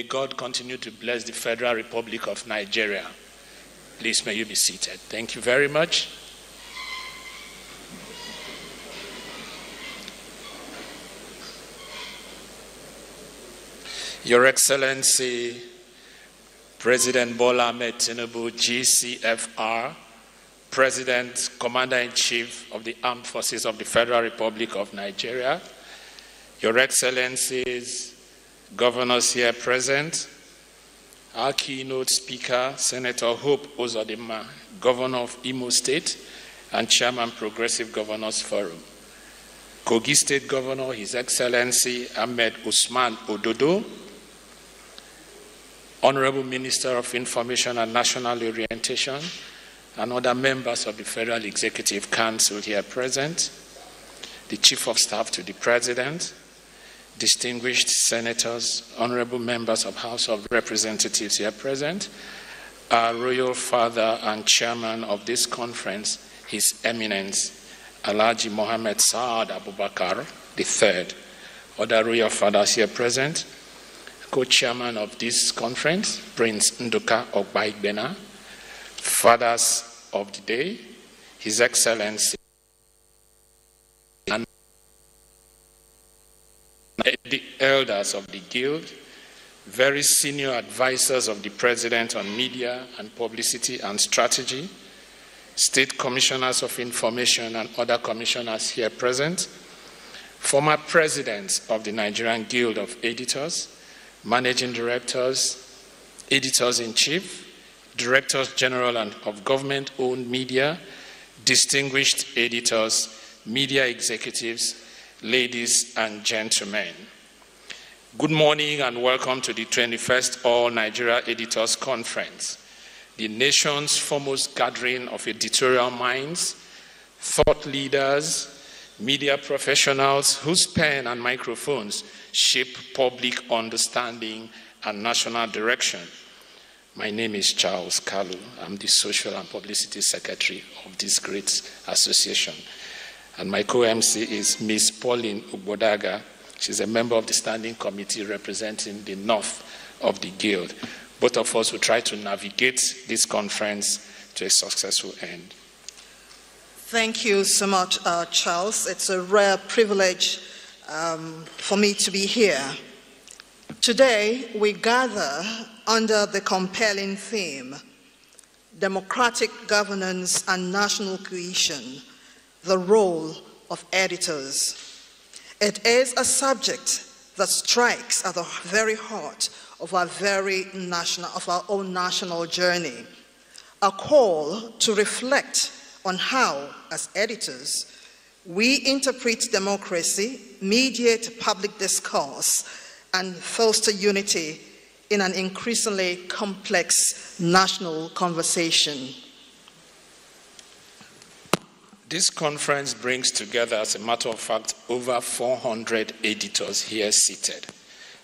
God continue to bless the Federal Republic of Nigeria. Please, may you be seated. Thank you very much. Your Excellency, President Bola Ahmed Tinubu, GCFR, President, Commander-in-Chief of the Armed Forces of the Federal Republic of Nigeria, Your Excellencies, Governors here present, our keynote speaker, Senator Hope Uzodinma, Governor of Imo State and Chairman Progressive Governors Forum, Kogi State Governor, His Excellency Ahmed Usman Ododo, Honorable Minister of Information and National Orientation, and other members of the Federal Executive Council here present, the Chief of Staff to the President, distinguished senators, honorable members of House of Representatives here present, our Royal Father and Chairman of this conference, His Eminence, Alhaji Mohammed Saad Abubakar III, other Royal Fathers here present, Co-Chairman of this conference, Prince Nduka Ogbaigbena, Fathers of the Day, His Excellency, and the elders of the Guild, very senior advisors of the President on Media and Publicity and Strategy, State Commissioners of Information and other commissioners here present, former presidents of the Nigerian Guild of Editors, Managing Directors, Editors-in-Chief, Directors General of Government-owned media, distinguished editors, media executives, ladies and gentlemen. Good morning and welcome to the 21st All Nigeria Editors Conference, the nation's foremost gathering of editorial minds, thought leaders, media professionals whose pen and microphones shape public understanding and national direction. My name is Charles Kalu. I'm the Social and Publicity Secretary of this great association. And my co-MC is Ms. Pauline Ugbodaga. She's a member of the Standing Committee representing the North of the Guild. Both of us will try to navigate this conference to a successful end. Thank you so much, Charles. It's a rare privilege for me to be here. Today, we gather under the compelling theme, Democratic Governance and National Cohesion, the Role of Editors. It is a subject that strikes at the very heart of our own national journey, a call to reflect on how, as editors, we interpret democracy, mediate public discourse, and foster unity in an increasingly complex national conversation. This conference brings together, as a matter of fact, over 400 editors here seated,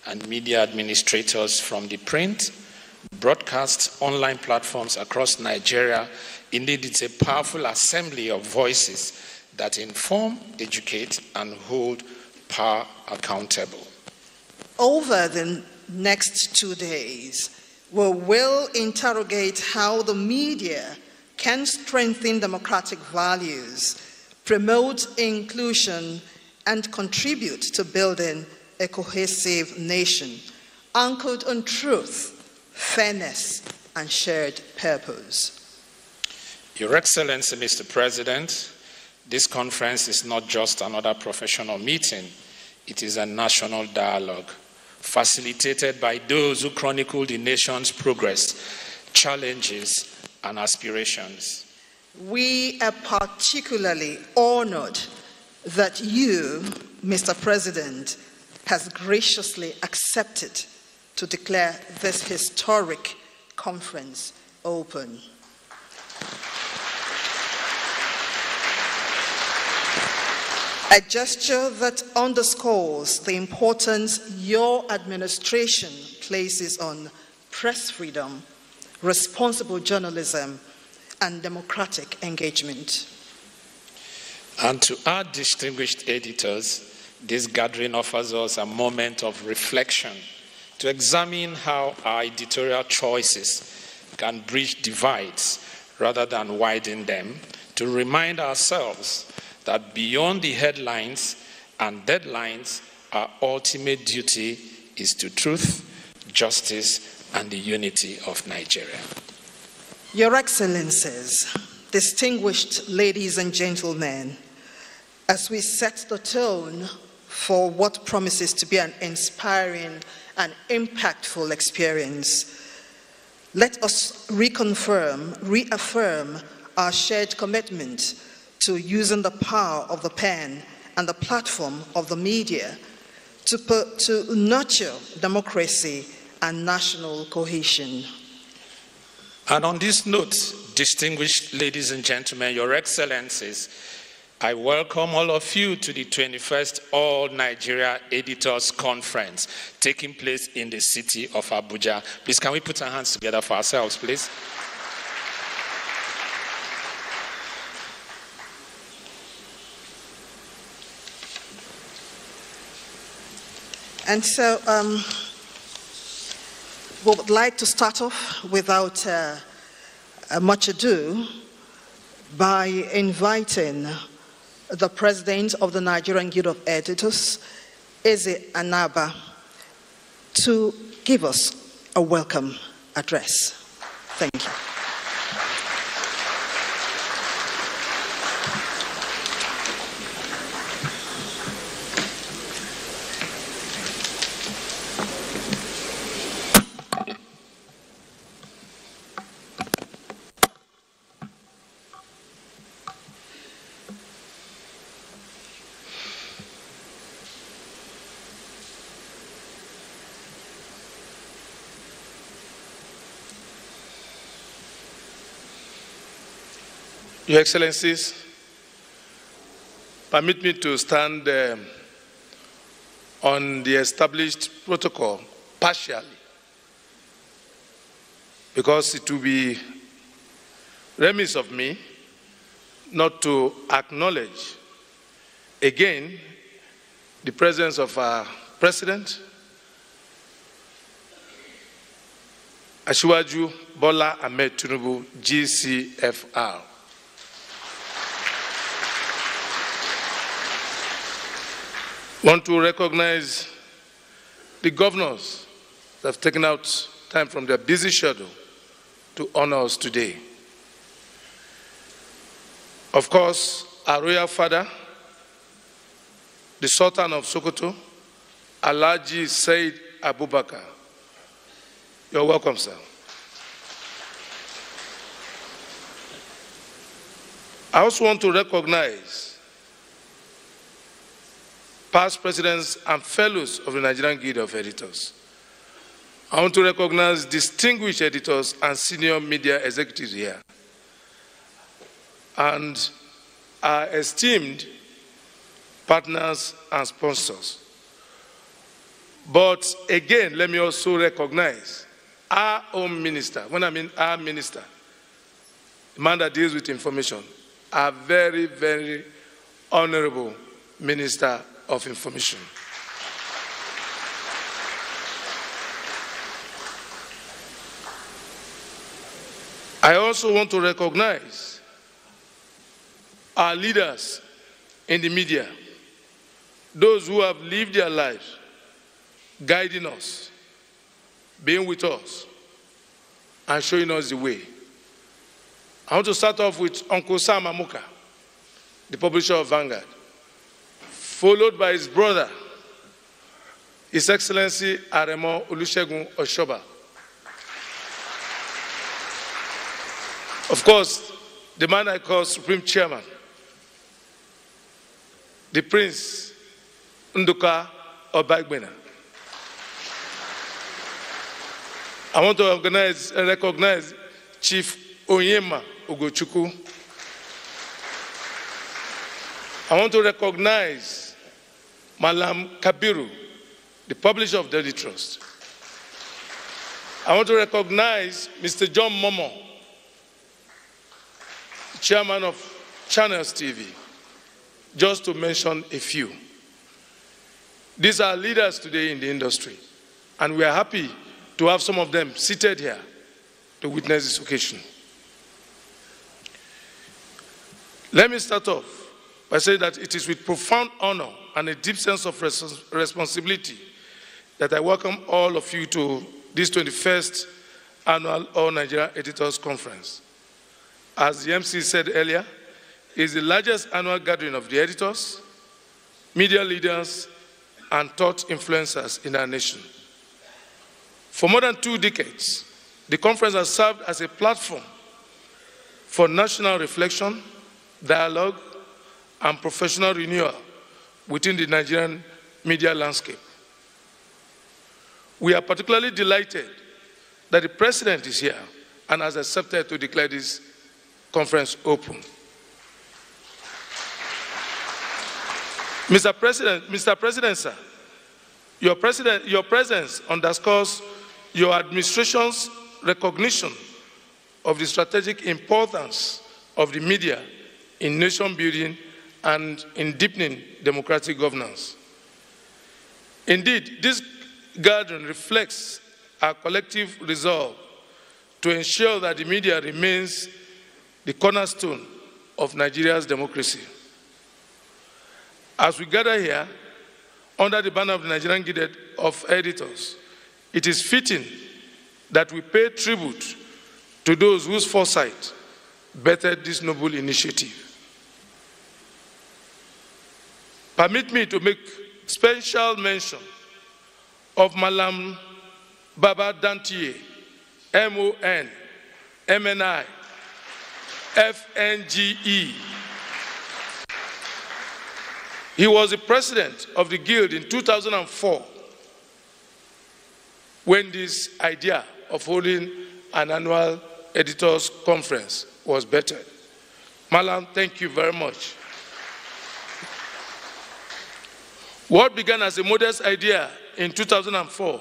and media administrators from the print, broadcast, online platforms across Nigeria. Indeed, it's a powerful assembly of voices that inform, educate, and hold power accountable. Over the next 2 days, we will interrogate how the media can strengthen democratic values, promote inclusion, and contribute to building a cohesive nation, anchored on truth, fairness, and shared purpose. Your Excellency, Mr. President, this conference is not just another professional meeting. It is a national dialogue, facilitated by those who chronicle the nation's progress, challenges, and aspirations. We are particularly honored that you, Mr. President, has graciously accepted to declare this historic conference open. A gesture that underscores the importance your administration places on press freedom, responsible journalism, and democratic engagement. And to our distinguished editors, this gathering offers us a moment of reflection to examine how our editorial choices can bridge divides rather than widen them, to remind ourselves that beyond the headlines and deadlines, our ultimate duty is to truth, justice, and the unity of Nigeria. Your Excellencies, distinguished ladies and gentlemen, as we set the tone for what promises to be an inspiring and impactful experience, let us reaffirm our shared commitment to using the power of the pen and the platform of the media to nurture democracy and national cohesion. And on this note, distinguished ladies and gentlemen, Your Excellencies, I welcome all of you to the 21st All Nigeria Editors Conference taking place in the city of Abuja. Please, can we put our hands together for ourselves, please? And so we would like to start off without much ado by inviting the President of the Nigerian Guild of Editors, Eze Anaba, to give us a welcome address. Thank you. Your Excellencies, permit me to stand on the established protocol partially, because it will be remiss of me not to acknowledge again the presence of our President, Asiwaju Bola Ahmed Tinubu, GCFR. Want to recognize the governors that have taken out time from their busy schedule to honor us today. Of course, our royal father, the Sultan of Sokoto, Alhaji Said Abubakar. You're welcome, sir. I also want to recognize past presidents and fellows of the Nigerian Guild of Editors. I want to recognize distinguished editors and senior media executives here, and our esteemed partners and sponsors. But again, let me also recognize our own minister. When I mean our minister, the man that deals with information, our very, very honorable Minister of Information. I also want to recognize our leaders in the media, those who have lived their lives guiding us, being with us, and showing us the way. I want to start off with Uncle Sam Amuka, the publisher of Vanguard, followed by his brother, His Excellency Aremo Olusegun Oshoba. Of course, the man I call Supreme Chairman, the Prince Nduka Obagbena. I want to recognize Chief Onyema Ugochukwu. I want to recognize Malam Kabiru, the publisher of Daily Trust. I want to recognize Mr. John Momo, chairman of Channels TV, just to mention a few. These are leaders today in the industry, and we are happy to have some of them seated here to witness this occasion. Let me start off by saying that it is with profound honor and a deep sense of responsibility that I welcome all of you to this 21st Annual All Nigeria Editors Conference. As the MC said earlier, it is the largest annual gathering of the editors, media leaders, and thought influencers in our nation. For more than 2 decades, the conference has served as a platform for national reflection, dialogue, and professional renewal within the Nigerian media landscape. We are particularly delighted that the President is here and has accepted to declare this conference open. Mr. President, sir, your presence underscores your administration's recognition of the strategic importance of the media in nation building and in deepening democratic governance. Indeed, this gathering reflects our collective resolve to ensure that the media remains the cornerstone of Nigeria's democracy. As we gather here, under the banner of the Nigerian Guild of Editors, it is fitting that we pay tribute to those whose foresight bettered this noble initiative. Permit me to make special mention of Malam Baba Dantiye, MON, MNI, FNGE. He was the president of the Guild in 2004 when this idea of holding an annual editors conference was bettered. Malam, thank you very much. What began as a modest idea in 2004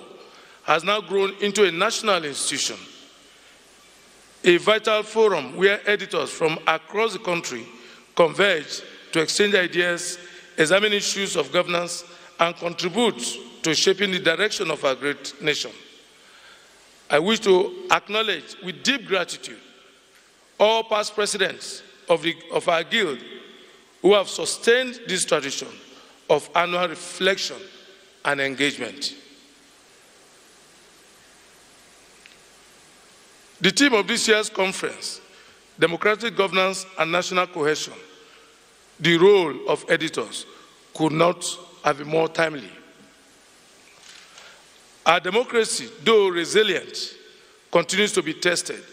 has now grown into a national institution, a vital forum where editors from across the country converge to exchange ideas, examine issues of governance, and contribute to shaping the direction of our great nation. I wish to acknowledge with deep gratitude all past presidents of our guild who have sustained this tradition of annual reflection and engagement. The theme of this year's conference, Democratic Governance and National Cohesion, the role of editors, could not have been more timely. Our democracy, though resilient, continues to be tested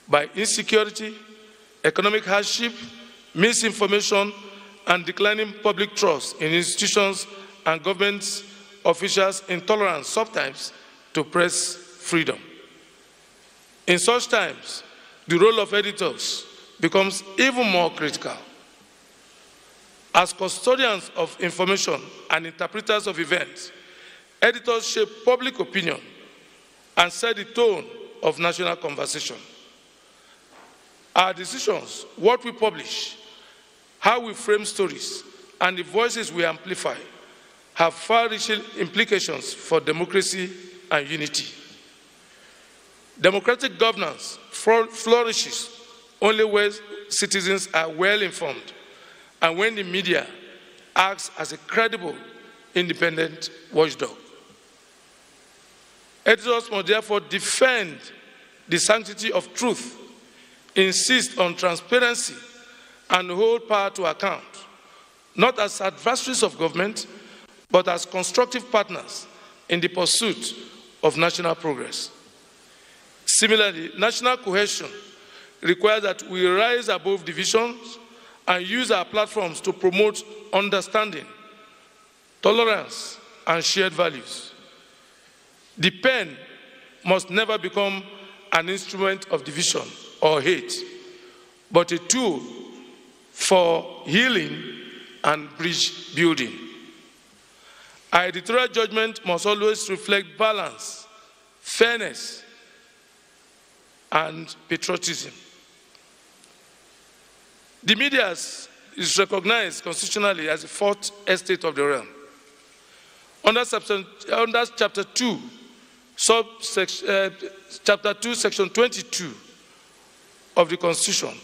by insecurity, economic hardship, misinformation, and declining public trust in institutions and government officials' intolerance sometimes to press freedom. In such times, the role of editors becomes even more critical. As custodians of information and interpreters of events, editors shape public opinion and set the tone of national conversation. Our decisions, what we publish, how we frame stories, and the voices we amplify have far-reaching implications for democracy and unity. Democratic governance flourishes only when citizens are well-informed and when the media acts as a credible, independent watchdog. Editors must therefore defend the sanctity of truth, insist on transparency, and hold power to account, not as adversaries of government, but as constructive partners in the pursuit of national progress. Similarly, national cohesion requires that we rise above divisions and use our platforms to promote understanding, tolerance, and shared values. The pen must never become an instrument of division or hate, but a tool for healing and bridge building. Our editorial judgment must always reflect balance, fairness, and patriotism. The media is recognized constitutionally as the fourth estate of the realm. Under Chapter 2 Chapter 2, Section 22 of the Constitution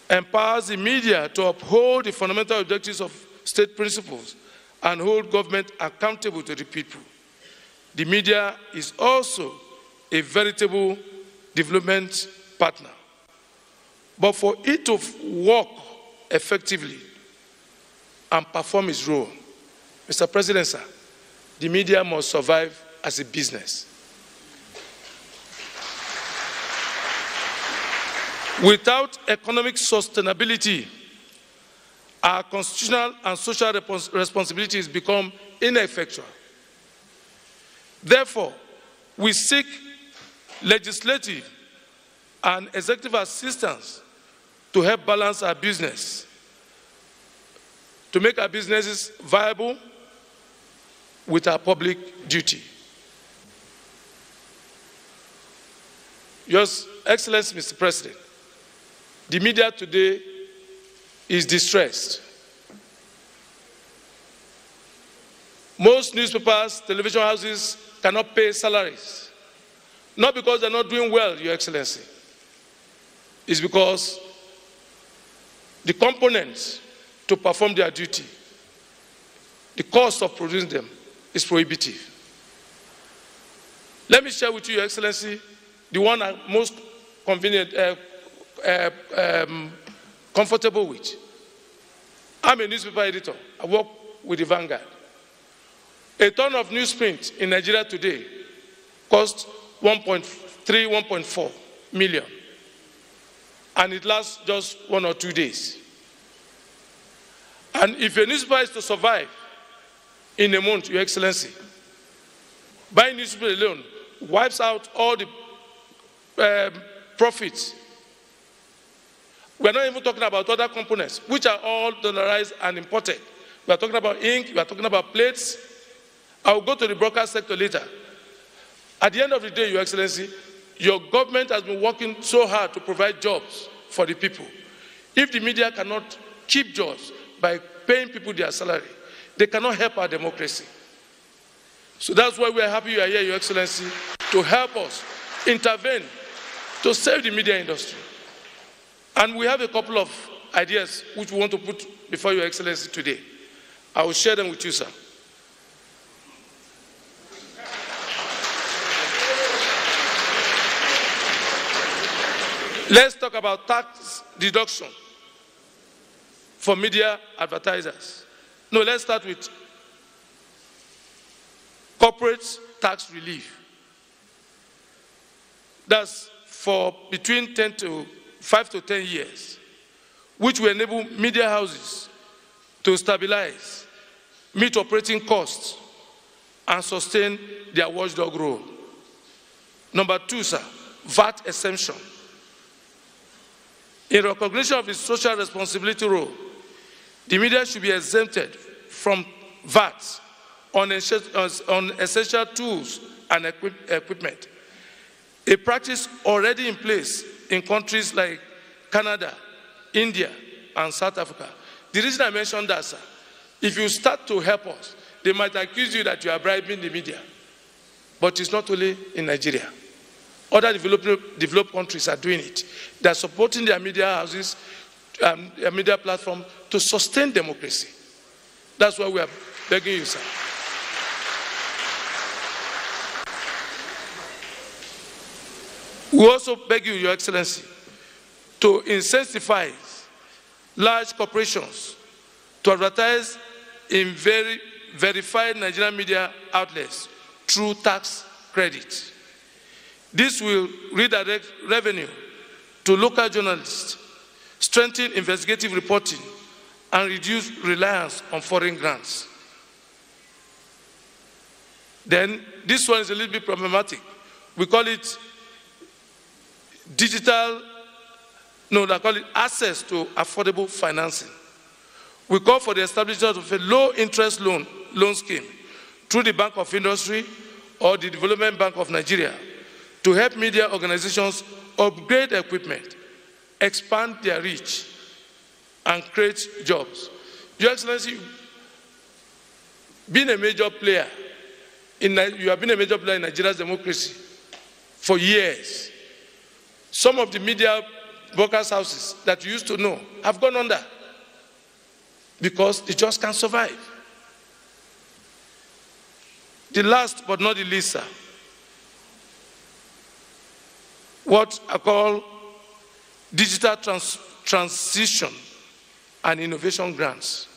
empowers the media to uphold the fundamental objectives of state principles and hold government accountable to the people. The media is also a veritable development partner. But for it to work effectively and perform its role, Mr. President, sir, the media must survive as a business. Without economic sustainability, our constitutional and social responsibilities become ineffectual. Therefore, we seek legislative and executive assistance to help balance our business, to make our businesses viable with our public duty. Your Excellency, Mr. President, the media today is distressed. Most newspapers, television houses cannot pay salaries. Not because they're not doing well, Your Excellency. It's because the components to perform their duty, the cost of producing them is prohibitive. Let me share with you, Your Excellency, the one I'm most comfortable with. I'm a newspaper editor. I work with the Vanguard. A ton of newsprint in Nigeria today costs 1.3, 1.4 million. And it lasts just 1 or 2 days. And if a newspaper is to survive in a month, Your Excellency, buying newspaper alone wipes out all the profits. We're not even talking about other components, which are all dollarized and imported. We're talking about ink, we're talking about plates. I'll go to the broadcast sector later. At the end of the day, Your Excellency, your government has been working so hard to provide jobs for the people. If the media cannot keep jobs by paying people their salary, they cannot help our democracy. So that's why we're happy you are here, Your Excellency, to help us intervene to save the media industry. And we have a couple of ideas which we want to put before Your Excellency today. I will share them with you, sir. Let's talk about tax deduction for media advertisers. No, let's start with corporate tax relief. That's for between 5 to 10 years, which will enable media houses to stabilize, meet operating costs, and sustain their watchdog role. Number 2, sir, VAT exemption. In recognition of its social responsibility role, the media should be exempted from VAT on essential tools and equipment, a practice already in place in countries like Canada, India, and South Africa. The reason I mentioned that, sir, if you start to help us, they might accuse you that you are bribing the media. But it's not only in Nigeria. Other developed countries are doing it. They're supporting their media houses, their media platform to sustain democracy. That's why we are begging you, sir. We also beg you, Your Excellency, to incentivize large corporations to advertise in verified Nigerian media outlets through tax credits. This will redirect revenue to local journalists, strengthen investigative reporting, and reduce reliance on foreign grants. Then, this one is a little bit problematic. We call it access to affordable financing. We call for the establishment of a low-interest loan scheme through the Bank of Industry or the Development Bank of Nigeria to help media organizations upgrade equipment, expand their reach, and create jobs. Your Excellency, being a major player You have been a major player in Nigeria's democracy for years. Some of the media brokers' houses that you used to know have gone under because they just can't survive. The last but not the least, sir, what I call digital transition and innovation grants.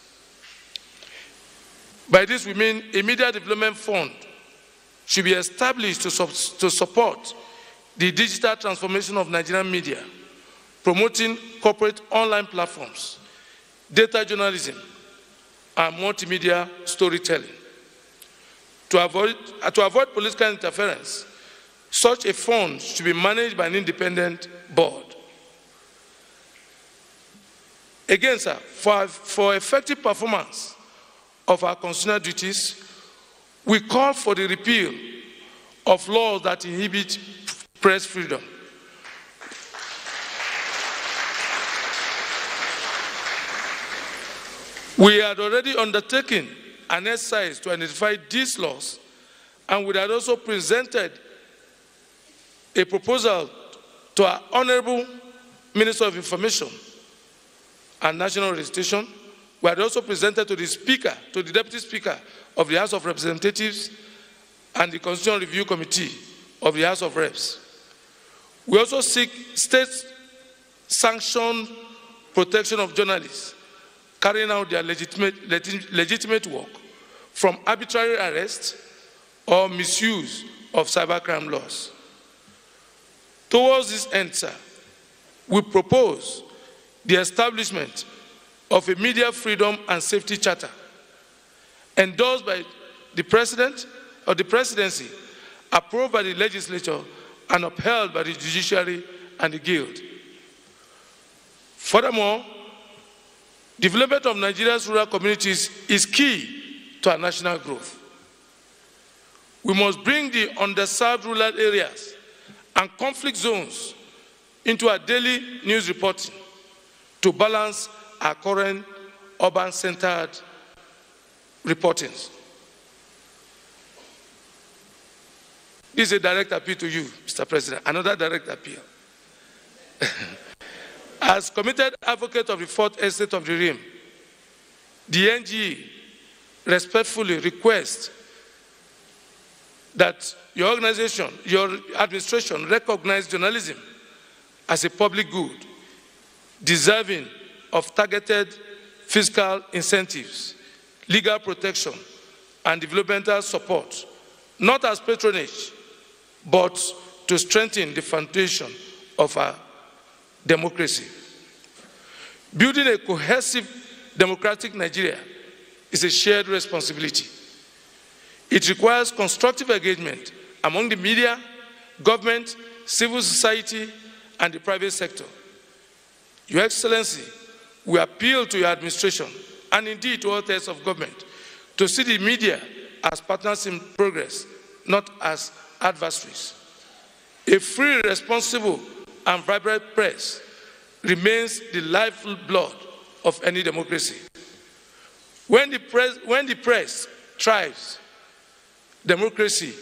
By this we mean a media development fund should be established to support the digital transformation of Nigerian media, promoting corporate online platforms, data journalism, and multimedia storytelling. To avoid political interference, such a fund should be managed by an independent board. Again, sir, for effective performance of our constitutional duties, we call for the repeal of laws that inhibit press freedom. We had already undertaken an exercise to identify these laws, and we had also presented a proposal to our Honorable Minister of Information and National Registration. We had also presented to the Speaker, to the Deputy Speaker of the House of Representatives and the Constitutional Review Committee of the House of Reps. We also seek state-sanctioned protection of journalists carrying out their legitimate work from arbitrary arrest or misuse of cybercrime laws. Towards this end, sir, we propose the establishment of a media freedom and safety charter endorsed by the President or the Presidency, approved by the legislature, and upheld by the judiciary and the Guild. Furthermore, development of Nigeria's rural communities is key to our national growth. We must bring the underserved rural areas and conflict zones into our daily news reporting to balance our current urban-centered reportings. This is a direct appeal to you, Mr. President. Another direct appeal. As committed advocate of the Fourth Estate of the Realm, the NGE respectfully requests that your organization, your administration recognize journalism as a public good, deserving of targeted fiscal incentives, legal protection, and developmental support, not as patronage, but to strengthen the foundation of our democracy. Building a cohesive democratic Nigeria is a shared responsibility. It requires constructive engagement among the media, government, civil society, and the private sector. Your Excellency, we appeal to your administration, and indeed to all tiers of government, to see the media as partners in progress, not as adversaries. A free, responsible, and vibrant press remains the lifeblood of any democracy. When the press thrives, democracy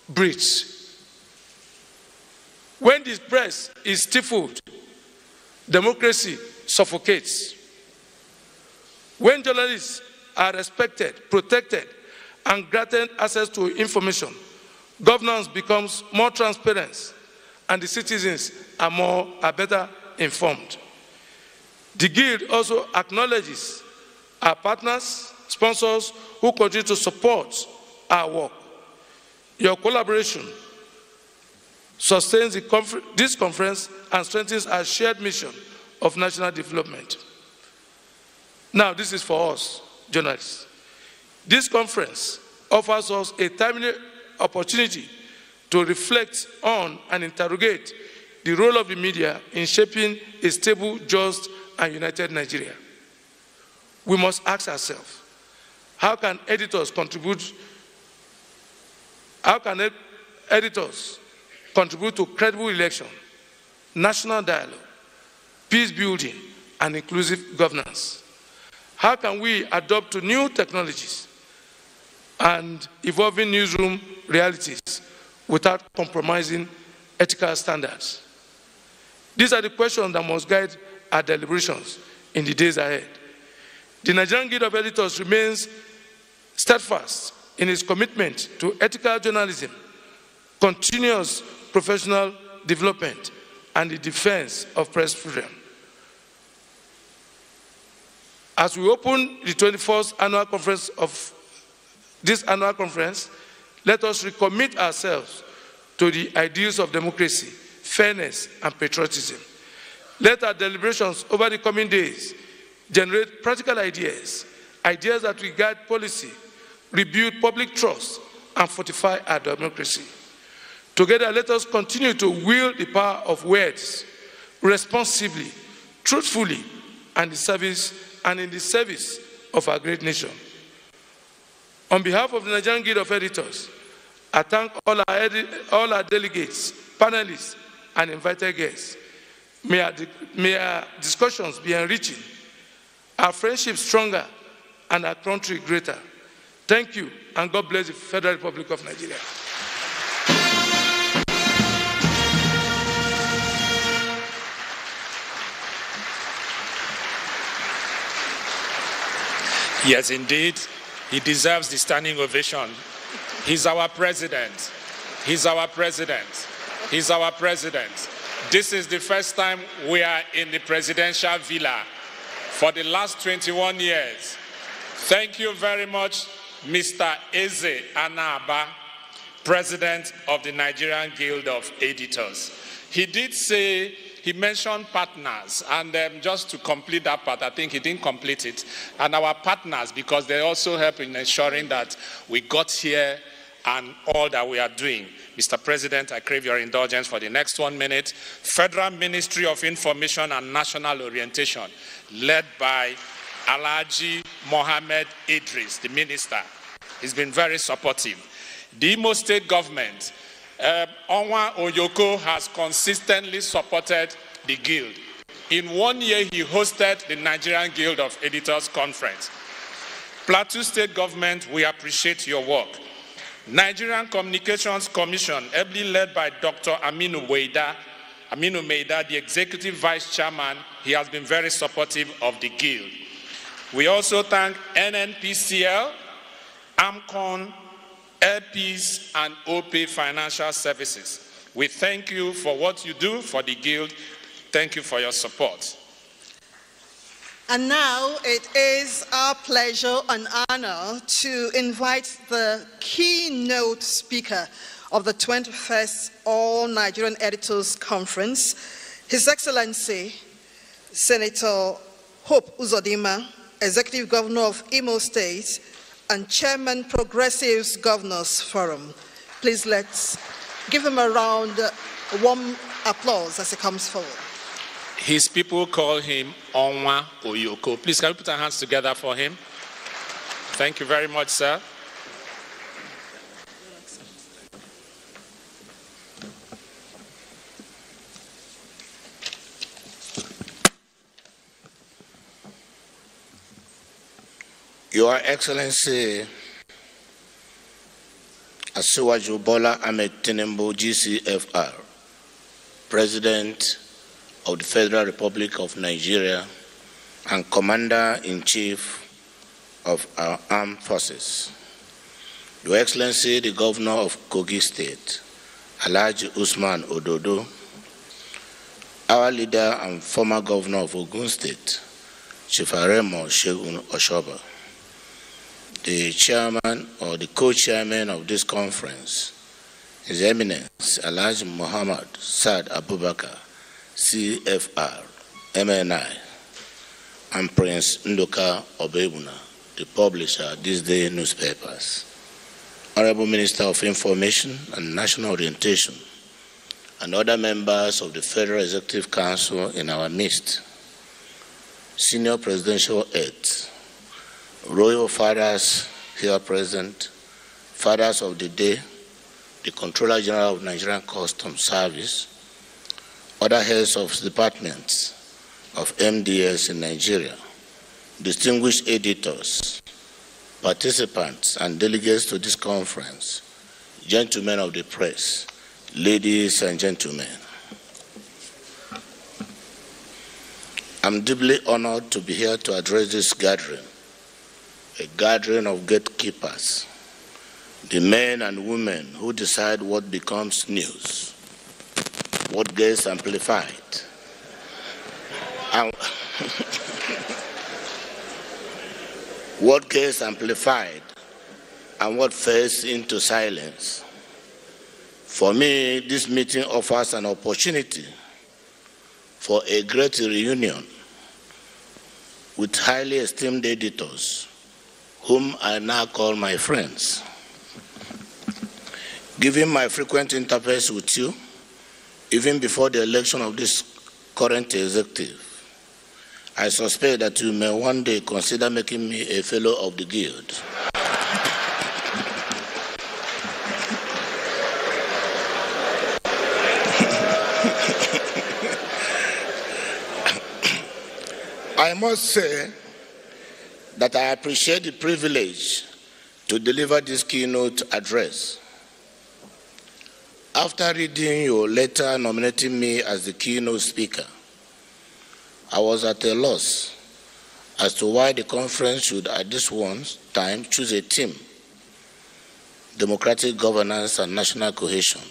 breathes. When the press is stifled, democracy suffocates. When journalists are respected, protected, and granted access to information, governance becomes more transparent, and the citizens are better informed. The Guild also acknowledges our partners, sponsors who continue to support our work. Your collaboration sustains this conference and strengthens our shared mission of national development. Now, this is for us, journalists. This conference offers us a timely opportunity to reflect on and interrogate the role of the media in shaping a stable, just, and united Nigeria. We must ask ourselves, how can editors contribute to credible election, national dialogue, peace building, and inclusive governance? How can we adopt to new technologies and evolving newsroom realities without compromising ethical standards? These are the questions that must guide our deliberations in the days ahead. The Nigerian Guild of Editors remains steadfast in its commitment to ethical journalism, continuous professional development, and the defense of press freedom. As we open the 21st annual conference of this annual conference, let us recommit ourselves to the ideals of democracy, fairness, and patriotism. Let our deliberations over the coming days generate practical ideas, ideas that will guide policy, rebuild public trust, and fortify our democracy. Together, let us continue to wield the power of words responsibly, truthfully, and in the service of our great nation. On behalf of the Nigerian Guild of Editors, I thank all our delegates, panelists, and invited guests. May our discussions be enriching, our friendship stronger, and our country greater. Thank you, and God bless the Federal Republic of Nigeria. Yes, indeed, he deserves the standing ovation. He's our president. He's our president. He's our president. This is the first time we are in the presidential villa for the last 21 years. Thank you very much, Mr. Eze Anaba, President of the Nigerian Guild of Editors. He did say, he mentioned partners, and just to complete that part, I think he didn't complete it, and our partners, because they also help in ensuring that we got here and all that we are doing. Mr. President, I crave your indulgence for the next 1 minute. Federal Ministry of Information and National Orientation, led by Alhaji Mohammed Idris, the minister. He's been very supportive. The Imo State government, Onwa Oyoko has consistently supported the Guild. In 1 year, he hosted the Nigerian Guild of Editors Conference. Plateau State government, we appreciate your work. Nigerian Communications Commission, ably led by Dr. Aminu Meida, the Executive Vice Chairman, he has been very supportive of the Guild. We also thank NNPCL, AMCON, Airpeace, and OPay Financial Services. We thank you for what you do for the Guild. Thank you for your support. And now it is our pleasure and honor to invite the keynote speaker of the 21st All Nigerian Editors Conference, His Excellency Senator Hope Uzodinma, Executive Governor of Imo State and Chairman Progressives Governors Forum. Please let's give him a round, warm applause as he comes forward. His people call him Onwa Oyoko. Please, can we put our hands together for him? Thank you very much, sir. Your Excellency Asiwaju Bola Ahmed Tinubu, GCFR, President of the Federal Republic of Nigeria and Commander-in-Chief of our armed forces. Your Excellency, the Governor of Kogi State, Alhaji Usman Ododo, our leader and former Governor of Ogun State, Chief Aremo Shegun Oshoba, the chairman or the co-chairman of this conference, His Eminence Alhaji Muhammad Saad Abubakar, CFR, MNI, and Prince Ndoka Obebuna, the publisher of these day newspapers, Honorable Minister of Information and National Orientation, and other members of the Federal Executive Council in our midst, senior presidential aides, royal fathers here present, fathers of the day, the Controller General of Nigerian Customs Service, other heads of departments of MDS in Nigeria, distinguished editors, participants and delegates to this conference, gentlemen of the press, ladies and gentlemen, I'm deeply honored to be here to address this gathering, a gathering of gatekeepers, the men and women who decide what becomes news, what gets amplified, and what gets amplified and what fades into silence. For me, this meeting offers an opportunity for a great reunion with highly esteemed editors, whom I now call my friends. Given my frequent interface with you, even before the election of this current executive, I suspect that you may one day consider making me a fellow of the Guild. I must say that I appreciate the privilege to deliver this keynote address. After reading your letter nominating me as the keynote speaker, I was at a loss as to why the conference should at this one time choose a theme: democratic governance and national cohesion,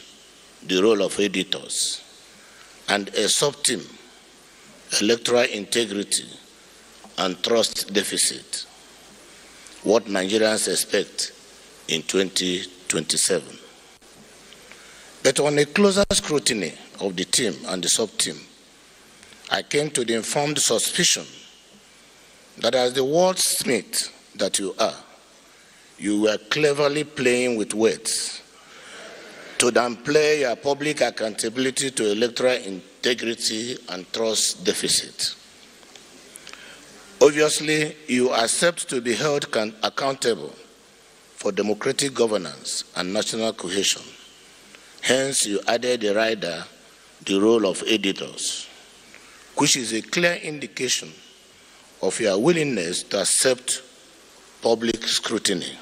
the role of editors, and a sub-theme: electoral integrity and trust deficit, what Nigerians expect in 2027. But on a closer scrutiny of the theme and the sub-theme, I came to the informed suspicion that as the wordsmith that you are, you were cleverly playing with words to downplay your public accountability to electoral integrity and trust deficit. Obviously, you accept to be held accountable for democratic governance and national cohesion. Hence, you added the rider, the role of editors, which is a clear indication of your willingness to accept public scrutiny.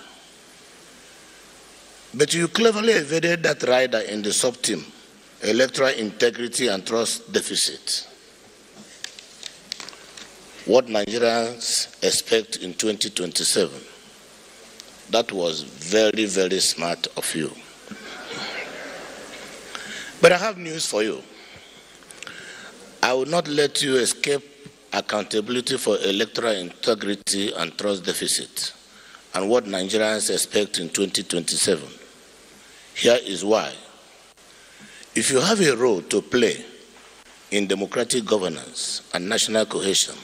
But you cleverly evaded that rider in the sub-theme, electoral integrity and trust deficit, what Nigerians expect in 2027. That was very, very smart of you. But I have news for you. I will not let you escape accountability for electoral integrity and trust deficit and what Nigerians expect in 2027. Here is why. If you have a role to play in democratic governance and national cohesion,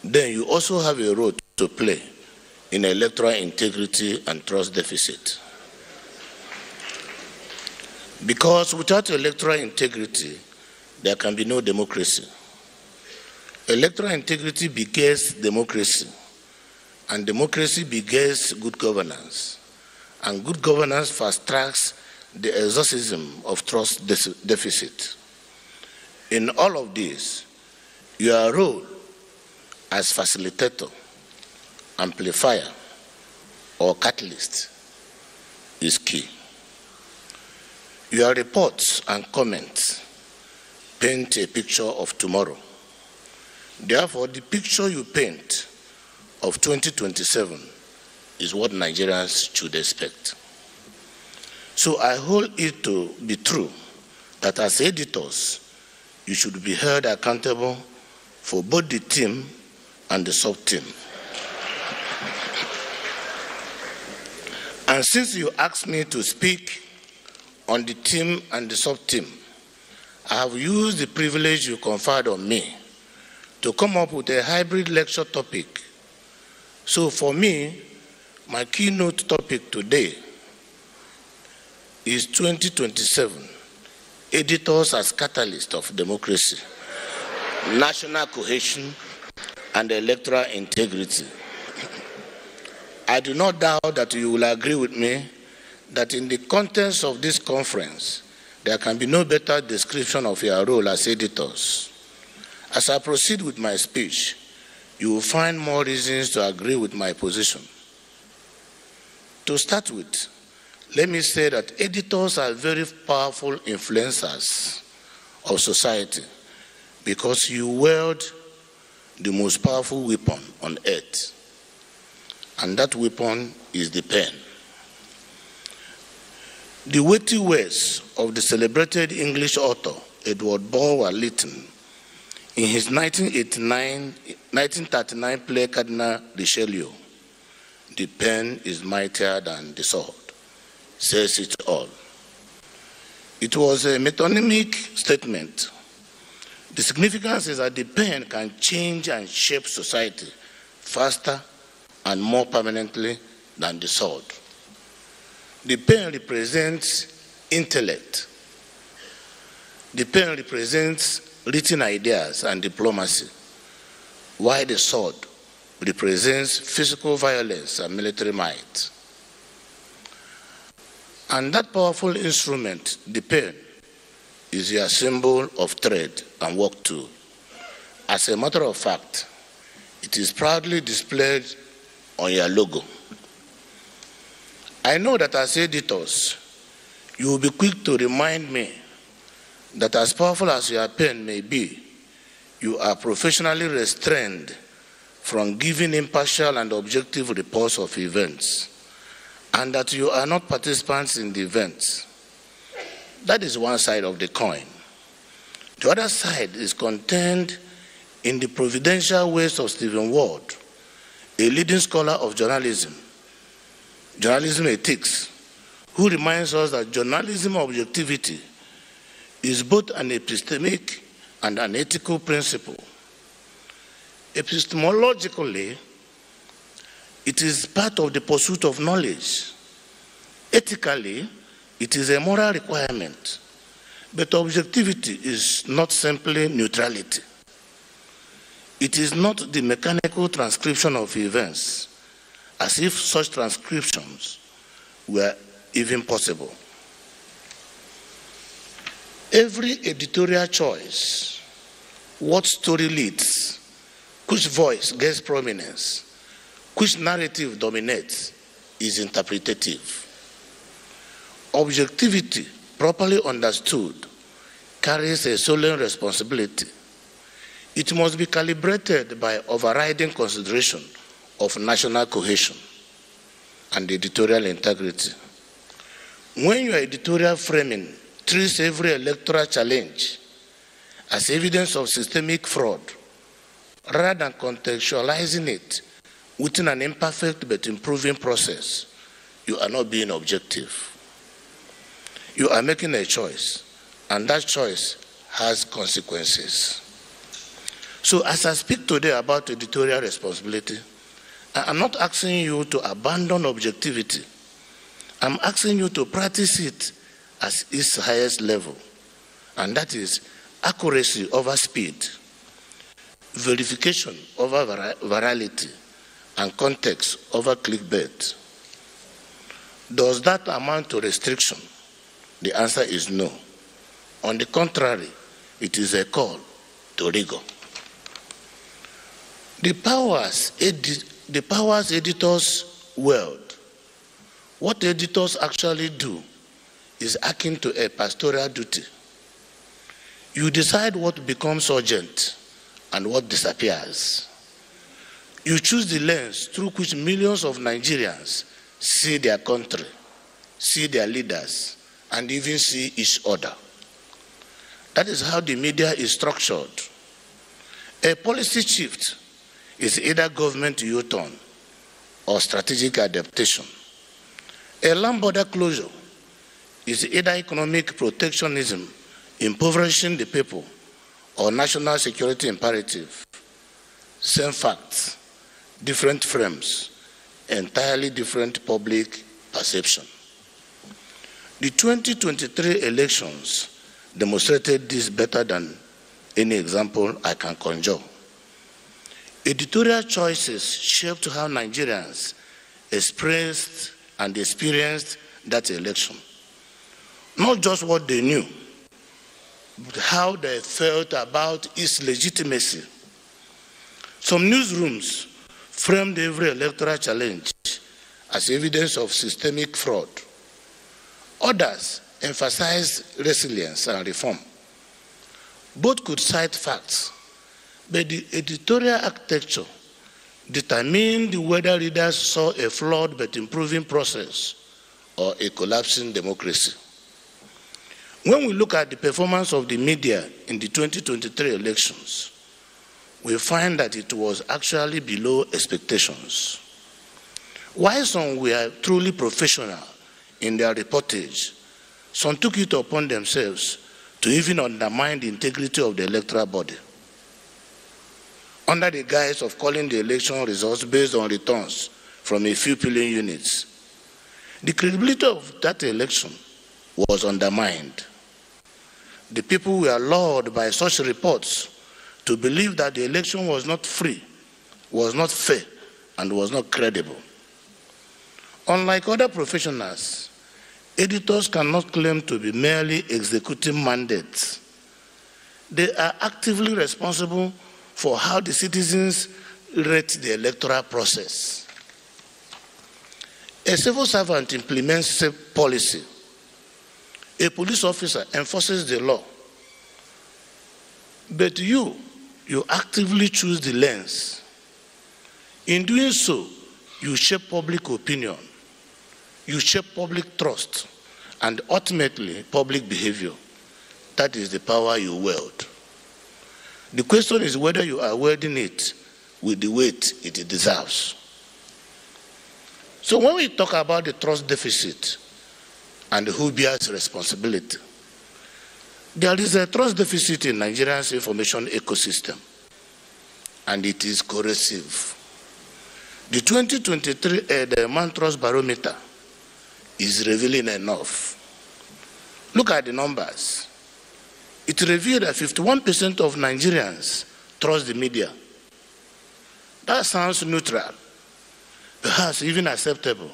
then you also have a role to play in electoral integrity and trust deficit. Because without electoral integrity, there can be no democracy. Electoral integrity begets democracy, and democracy begets good governance, and good governance fast-tracks the exorcism of trust deficit. In all of this, your role as facilitator, amplifier, or catalyst is key. Your reports and comments paint a picture of tomorrow. Therefore, the picture you paint of 2027 is what Nigerians should expect. So I hold it to be true that as editors, you should be held accountable for both the theme and the sub-theme. And since you asked me to speak on the theme and the sub-theme, I have used the privilege you conferred on me to come up with a hybrid lecture topic. So for me, my keynote topic today is 2027, Editors as Catalyst of Democracy, National Cohesion, and Electoral Integrity. I do not doubt that you will agree with me that in the contents of this conference, there can be no better description of your role as editors. As I proceed with my speech, you will find more reasons to agree with my position. To start with, let me say that editors are very powerful influencers of society because you wield the most powerful weapon on earth, and that weapon is the pen. The weighty words of the celebrated English author Edward Bulwer-Lytton in his 1939 play Cardinal Richelieu, "The pen is mightier than the sword," says it all. It was a metonymic statement. The significance is that the pen can change and shape society faster and more permanently than the sword. The pen represents intellect. The pen represents written ideas and diplomacy, while the sword represents physical violence and military might. And that powerful instrument, the pen, is your symbol of trade and work tool. As a matter of fact, it is proudly displayed on your logo. I know that as editors, you will be quick to remind me that as powerful as your pen may be, you are professionally restrained from giving impartial and objective reports of events, and that you are not participants in the events. That is one side of the coin. The other side is contained in the providential ways of Stephen Ward, a leading scholar of journalism ethics, who reminds us that journalism objectivity is both an epistemic and an ethical principle. Epistemologically, it is part of the pursuit of knowledge. Ethically, it is a moral requirement. But objectivity is not simply neutrality. It is not the mechanical transcription of events, as if such transcriptions were even possible. Every editorial choice, what story leads, which voice gets prominence, which narrative dominates, is interpretative. Objectivity, properly understood, carries a solemn responsibility. It must be calibrated by overriding consideration of national cohesion and editorial integrity. When your editorial framing treats every electoral challenge as evidence of systemic fraud, rather than contextualizing it within an imperfect but improving process, you are not being objective. You are making a choice, and that choice has consequences. So as I speak today about editorial responsibility, I'm not asking you to abandon objectivity. I'm asking you to practice it at its highest level, and that is accuracy over speed, verification over virality, and context over clickbait. Does that amount to restriction? The answer is no. On the contrary, it is a call to rigor. The powers editors wield, what editors actually do is akin to a pastoral duty. You decide what becomes urgent and what disappears. You choose the lens through which millions of Nigerians see their country, see their leaders, and even see each other. That is how the media is structured. A policy shift is either government U-turn or strategic adaptation. A land border closure is either economic protectionism, impoverishing the people, or national security imperative. Same facts, different frames, entirely different public perception. The 2023 elections demonstrated this better than any example I can conjure. Editorial choices shaped how Nigerians expressed and experienced that election. Not just what they knew, but how they felt about its legitimacy. Some newsrooms framed every electoral challenge as evidence of systemic fraud. Others emphasized resilience and reform. Both could cite facts, but the editorial architecture determined whether readers saw a flawed but improving process or a collapsing democracy. When we look at the performance of the media in the 2023 elections, we find that it was actually below expectations. While some were truly professional in their reportage, some took it upon themselves to even undermine the integrity of the electoral body. Under the guise of calling the election results based on returns from a few polling units, the credibility of that election was undermined. The people were lured by such reports to believe that the election was not free, was not fair, and was not credible. Unlike other professionals, editors cannot claim to be merely executing mandates. They are actively responsible for how the citizens rate the electoral process. A civil servant implements a policy. A police officer enforces the law. But you actively choose the lens. In doing so, you shape public opinion, you shape public trust, and ultimately public behavior. That is the power you wield. The question is whether you are wielding it with the weight it deserves. So when we talk about the trust deficit and who bears responsibility, there is a trust deficit in Nigeria's information ecosystem, and it is corrosive. The 2023 Edelman Trust Barometer is revealing enough. Look at the numbers. It revealed that 51% of Nigerians trust the media. That sounds neutral, perhaps even acceptable,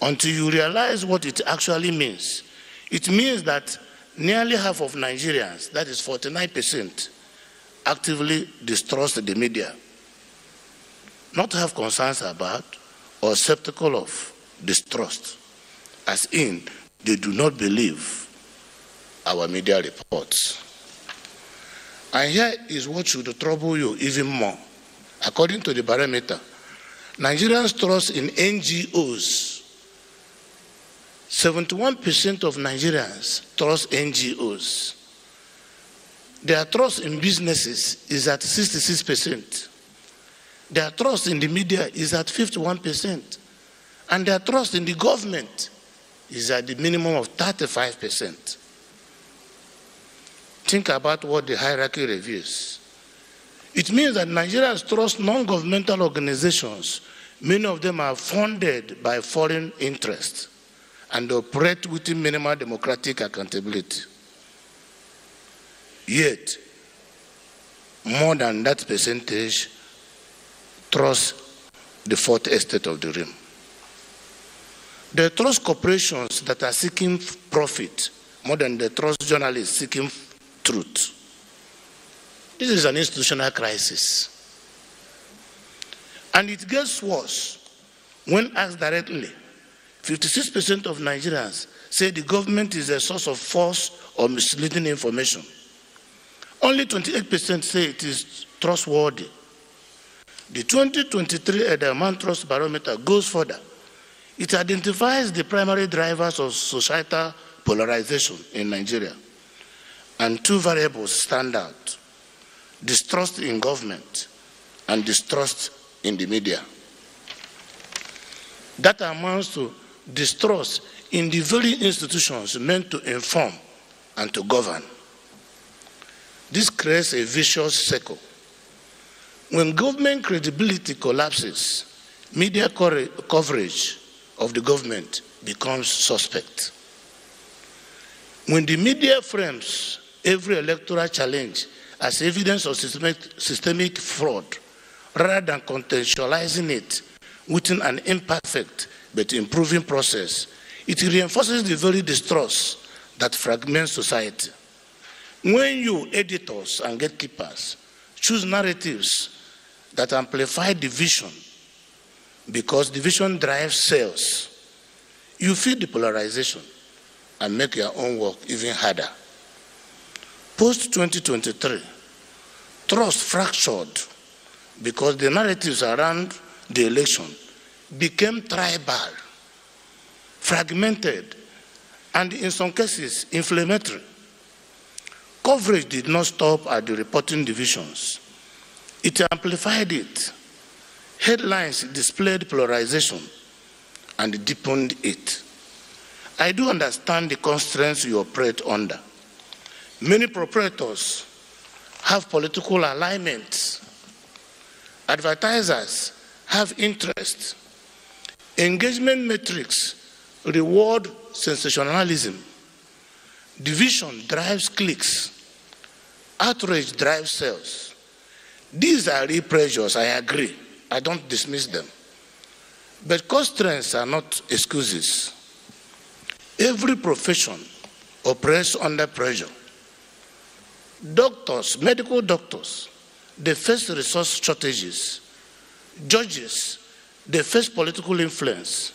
until you realize what it actually means. It means that nearly half of Nigerians, that is 49%, actively distrust the media, not have concerns about or skeptical of distrust, as in they do not believe our media reports. And here is what should trouble you even more. According to the barometer, Nigerians trust in NGOs. 71% of Nigerians trust NGOs. Their trust in businesses is at 66%. Their trust in the media is at 51%. And their trust in the government is at the minimum of 35%. Think about what the hierarchy reveals. It means that Nigerians trust non-governmental organizations. Many of them are funded by foreign interests and operate within minimal democratic accountability. Yet, more than that percentage trust the fourth estate of the realm. They trust corporations that are seeking profit more than they trust journalists seeking truth. This is an institutional crisis. And it gets worse when asked directly. 56% of Nigerians say the government is a source of false or misleading information. Only 28% say it is trustworthy. The 2023 Edelman Trust Barometer goes further. It identifies the primary drivers of societal polarization in Nigeria. And two variables stand out: distrust in government and distrust in the media. That amounts to distrust in the very institutions meant to inform and to govern. This creates a vicious circle. When government credibility collapses, media coverage of the government becomes suspect. When the media frames every electoral challenge as evidence of systemic fraud, rather than contextualizing it within an imperfect but improving process, it reinforces the very distrust that fragments society. When you, editors and gatekeepers, choose narratives that amplify division because division drives sales. You feed the polarization and make your own work even harder. Post-2023, trust fractured because the narratives around the election became tribal, fragmented, and in some cases, inflammatory. Coverage did not stop at the reporting divisions. It amplified it. Headlines displayed polarization and deepened it. I do understand the constraints you operate under. Many proprietors have political alignments. Advertisers have interests. Engagement metrics reward sensationalism. Division drives clicks. Outrage drives sales. These are real pressures, I agree. I don't dismiss them. But constraints are not excuses. Every profession operates under pressure. Doctors, medical doctors, they face resource shortages. Judges, they face political influence.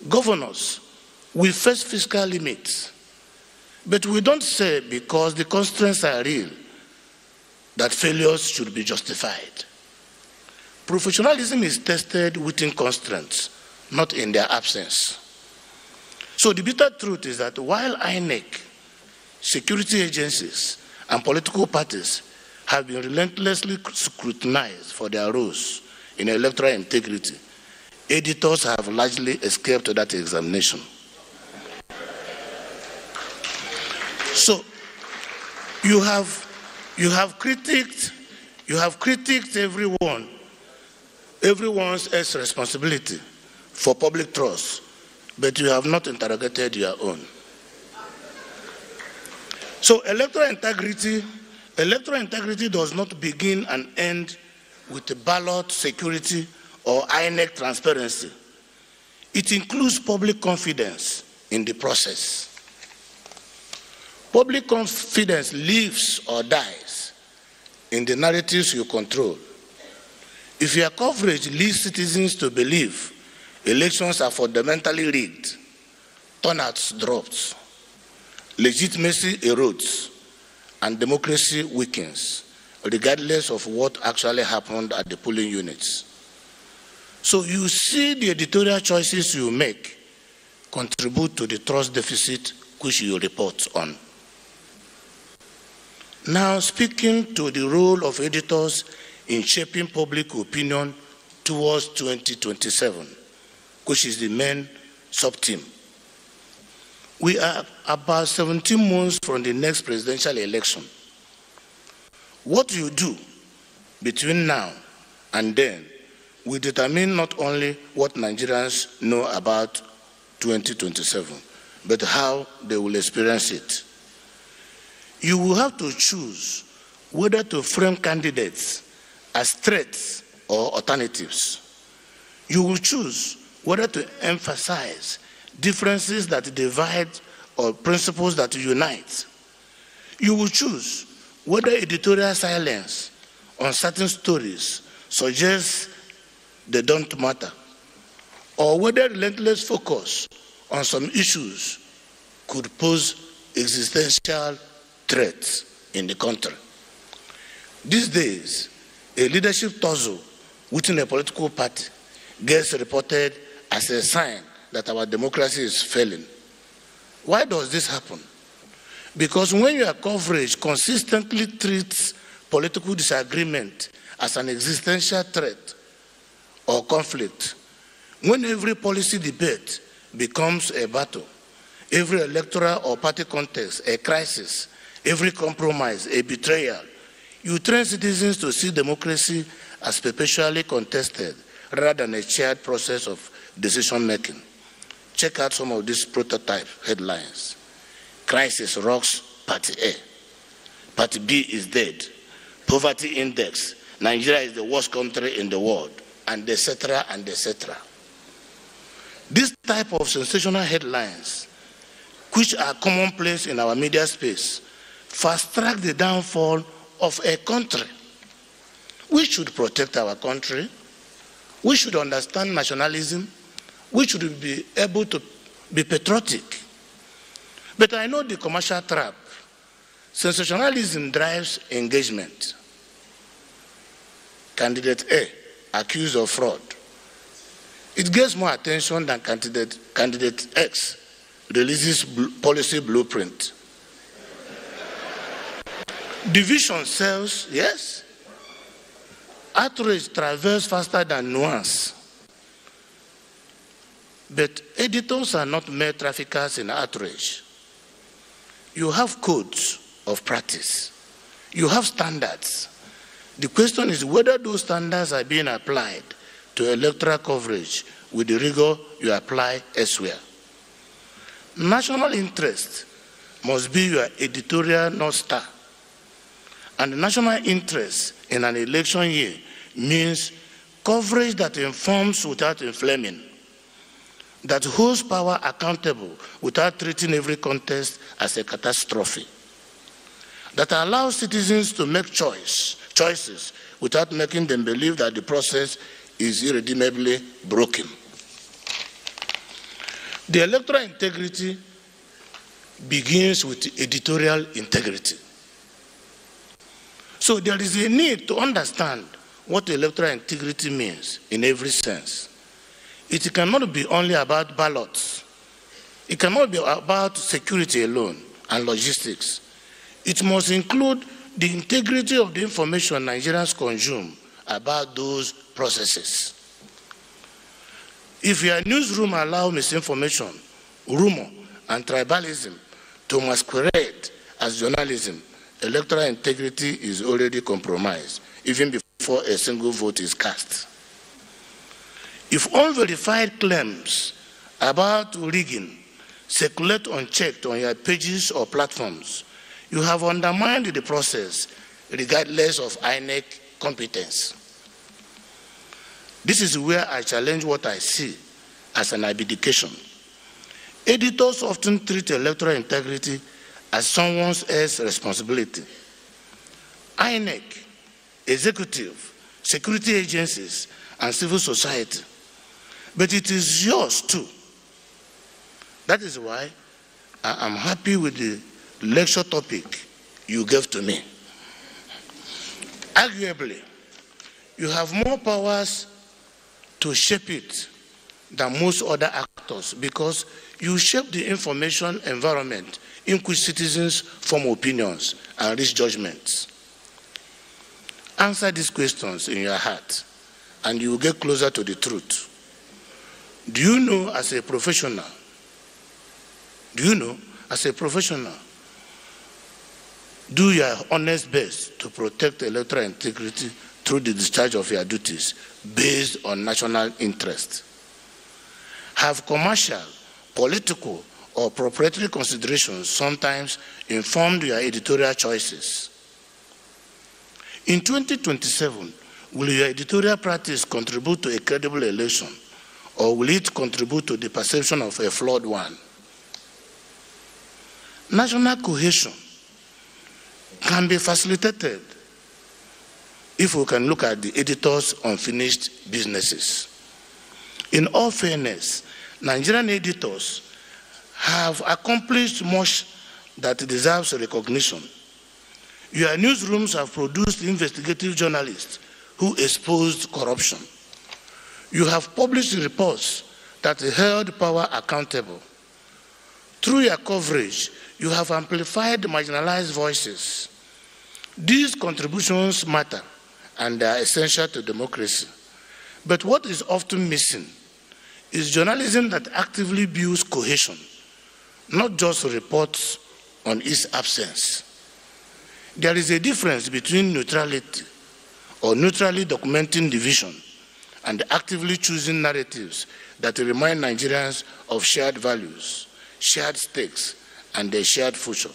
Governors, we face fiscal limits. But we don't say because the constraints are real that failures should be justified. Professionalism is tested within constraints, not in their absence. So the bitter truth is that while INEC, security agencies, and political parties have been relentlessly scrutinized for their roles in electoral integrity, editors have largely escaped that examination. So you have critiqued everyone's responsibility for public trust, but you have not interrogated your own. So electoral integrity does not begin and end with the ballot security or INEC transparency. It includes public confidence in the process. Public confidence lives or dies in the narratives you control. If your coverage leads citizens to believe elections are fundamentally rigged, turnouts drops, legitimacy erodes, and democracy weakens, regardless of what actually happened at the polling units. So you see the editorial choices you make contribute to the trust deficit which you report on. Now, speaking to the role of editors in shaping public opinion towards 2027, which is the main sub-theme. We are about 17 months from the next presidential election. What you do between now and then will determine not only what Nigerians know about 2027, but how they will experience it. You will have to choose whether to frame candidates as threats or alternatives. You will choose whether to emphasize differences that divide or principles that unite. You will choose whether editorial silence on certain stories suggests they don't matter, or whether relentless focus on some issues could pose existential threats in the country. These days, a leadership tussle within a political party gets reported as a sign that our democracy is failing. Why does this happen? Because when your coverage consistently treats political disagreement as an existential threat or conflict, when every policy debate becomes a battle, every electoral or party contest a crisis, every compromise a betrayal, you train citizens to see democracy as perpetually contested rather than a shared process of decision-making. Check out some of these prototype headlines. Crisis rocks Party A. Party B is dead. Poverty index. Nigeria is the worst country in the world. And etc. and etc. This type of sensational headlines, which are commonplace in our media space, fast-track the downfall of a country. We should protect our country. We should understand nationalism. We should be able to be patriotic. But I know the commercial trap. Sensationalism drives engagement. Candidate A, accused of fraud. It gets more attention than candidate X releases policy blueprint. Division sells, yes. Outrage travels faster than nuance. But editors are not mere traffickers in outrage. You have codes of practice. You have standards. The question is whether those standards are being applied to electoral coverage with the rigor you apply elsewhere. National interest must be your editorial North Star. And national interest in an election year means coverage that informs without inflaming, that holds power accountable without treating every contest as a catastrophe, that allows citizens to make choices without making them believe that the process is irredeemably broken. The electoral integrity begins with editorial integrity. So there is a need to understand what electoral integrity means in every sense. It cannot be only about ballots. It cannot be about security alone and logistics. It must include the integrity of the information Nigerians consume about those processes. If your newsroom allows misinformation, rumor, and tribalism to masquerade as journalism, electoral integrity is already compromised, even before a single vote is cast. If unverified claims about rigging circulate unchecked on your pages or platforms, you have undermined the process regardless of INEC competence. This is where I challenge what I see as an abdication. Editors often treat electoral integrity as someone else's responsibility. INEC, executive, security agencies, and civil society. But it is yours too. That is why I am happy with the lecture topic you gave to me. Arguably, you have more powers to shape it than most other actors because you shape the information environment in which citizens form opinions and reach judgments. Answer these questions in your heart and you will get closer to the truth. Do you know as a professional, do your honest best to protect electoral integrity through the discharge of your duties based on national interest? Have commercial, political, or proprietary considerations sometimes informed your editorial choices? In 2027, will your editorial practice contribute to a credible election, or will it contribute to the perception of a flawed one? National cohesion can be facilitated if we can look at the editor's unfinished businesses. In all fairness, Nigerian editors have accomplished much that deserves recognition. Your newsrooms have produced investigative journalists who exposed corruption. You have published reports that held power accountable. Through your coverage, you have amplified marginalized voices. These contributions matter and they are essential to democracy. But what is often missing is journalism that actively builds cohesion, not just reports on its absence. There is a difference between neutrality or neutrally documenting division and actively choosing narratives that remind Nigerians of shared values, shared stakes, and a shared future.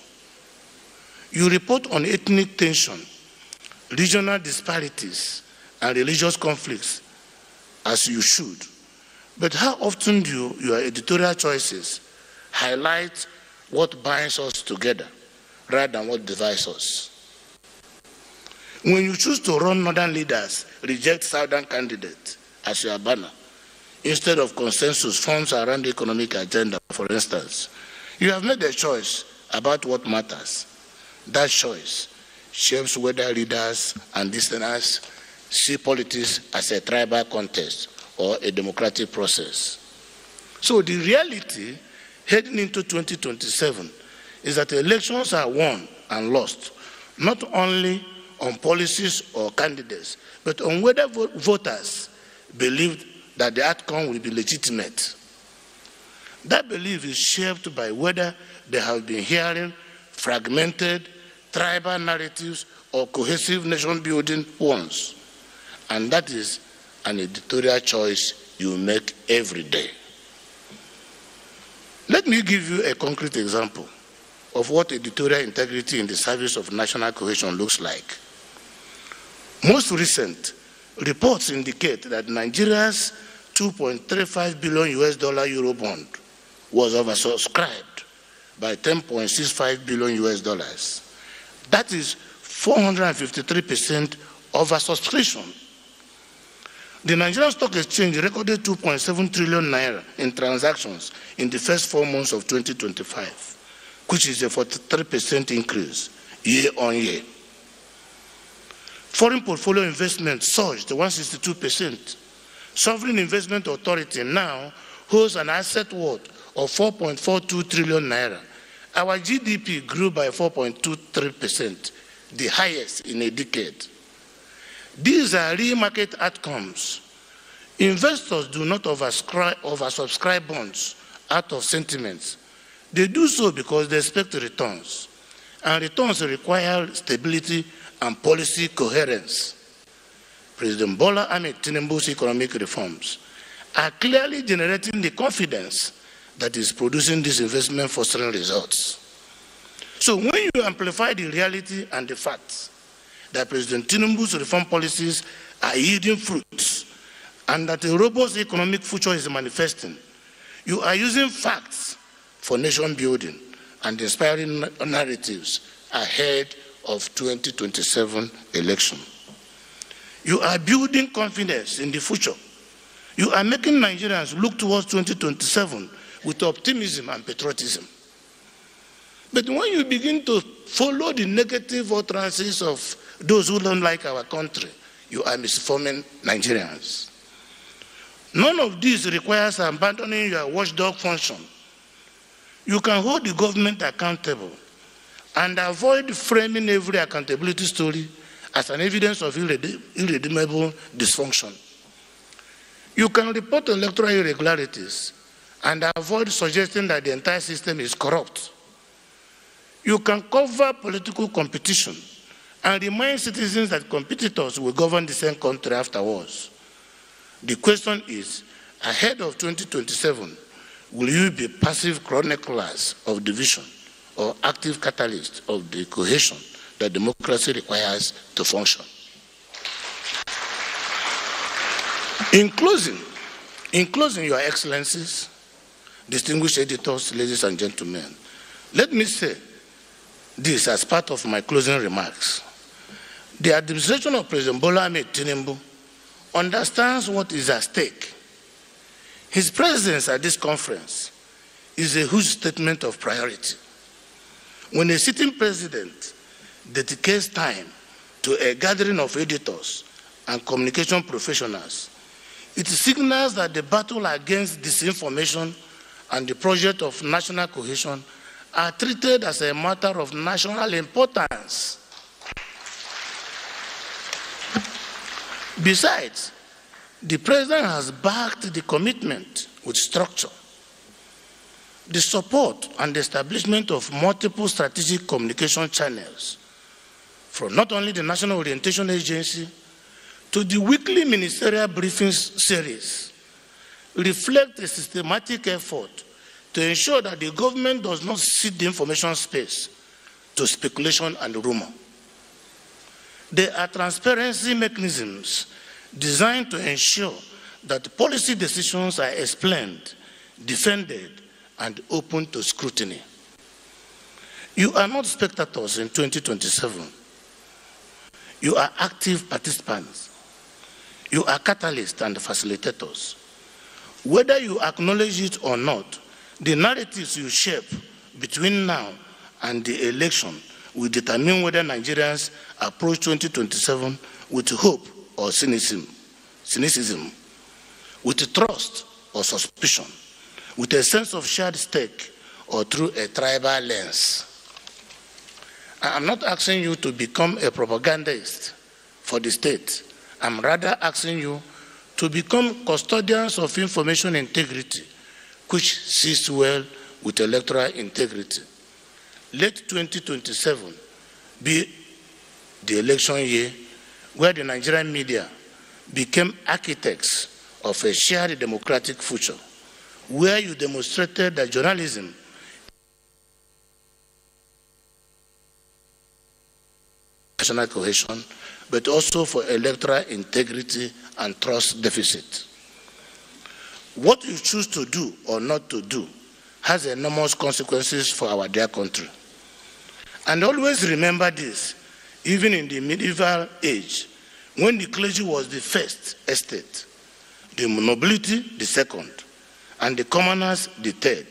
You report on ethnic tension, regional disparities, and religious conflicts, as you should. But how often do your editorial choices highlight what binds us together rather than what divides us? When you choose to run northern leaders, reject southern candidates, as your banner, instead of consensus forms around the economic agenda, for instance. You have made a choice about what matters. That choice shapes whether leaders and listeners see politics as a tribal contest or a democratic process. So the reality heading into 2027 is that elections are won and lost, not only on policies or candidates, but on whether voters believe that the outcome will be legitimate. That belief is shaped by whether they have been hearing fragmented tribal narratives or cohesive nation-building ones. And that is an editorial choice you make every day. Let me give you a concrete example of what editorial integrity in the service of national cohesion looks like. Most recent reports indicate that Nigeria's $2.35 billion Eurobond was oversubscribed by $10.65 billion. That is 453% oversubscription. The Nigerian Stock Exchange recorded 2.7 trillion naira in transactions in the first 4 months of 2025, which is a 43% increase year on year. Foreign portfolio investment surged to 162%. Sovereign Investment Authority now holds an asset worth of 4.42 trillion naira. Our GDP grew by 4.23%, the highest in a decade. These are real market outcomes. Investors do not oversubscribe bonds out of sentiments. They do so because they expect returns. And returns require stability and policy coherence. President Bola Ahmed Tinubu's economic reforms are clearly generating the confidence that is producing these investment fostering results. So when you amplify the reality and the facts that President Tinubu's reform policies are yielding fruits and that a robust economic future is manifesting, you are using facts for nation building and inspiring narratives ahead of 2027 election. You are building confidence in the future. You are making Nigerians look towards 2027 with optimism and patriotism. But when you begin to follow the negative utterances of those who don't like our country, you are misinforming Nigerians. None of this requires abandoning your watchdog function. You can hold the government accountable and avoid framing every accountability story as an evidence of irredeemable dysfunction. You can report electoral irregularities and avoid suggesting that the entire system is corrupt. You can cover political competition and remind citizens that competitors will govern the same country afterwards. The question is, ahead of 2027, will you be passive chroniclers of division or active catalysts of the cohesion that democracy requires to function? In closing, Your Excellencies, distinguished editors, ladies and gentlemen, let me say this as part of my closing remarks. The administration of President Bola Ahmed Tinubu understands what is at stake. His presence at this conference is a huge statement of priority. When a sitting president dedicates time to a gathering of editors and communication professionals, it signals that the battle against disinformation and the project of national cohesion are treated as a matter of national importance. Besides, the President has backed the commitment with structure. The support and the establishment of multiple strategic communication channels, from not only the National Orientation Agency to the weekly ministerial briefings series, reflect a systematic effort to ensure that the government does not cede the information space to speculation and rumor. There are transparency mechanisms designed to ensure that policy decisions are explained, defended, and open to scrutiny. You are not spectators in 2027. You are active participants. You are catalysts and facilitators. Whether you acknowledge it or not, the narratives you shape between now and the election will determine whether Nigerians approach 2027 with hope or cynicism, with trust or suspicion, with a sense of shared stake or through a tribal lens. I'm not asking you to become a propagandist for the state. I'm rather asking you to become custodians of information integrity, which sits well with electoral integrity. Let 2027 be the election year where the Nigerian media became architects of a shared democratic future, where you demonstrated that journalism national cohesion, but also for electoral integrity and trust deficit. What you choose to do or not to do has enormous consequences for our dear country. And always remember this, even in the medieval age, when the clergy was the first estate, the nobility the second, and the commoners the third,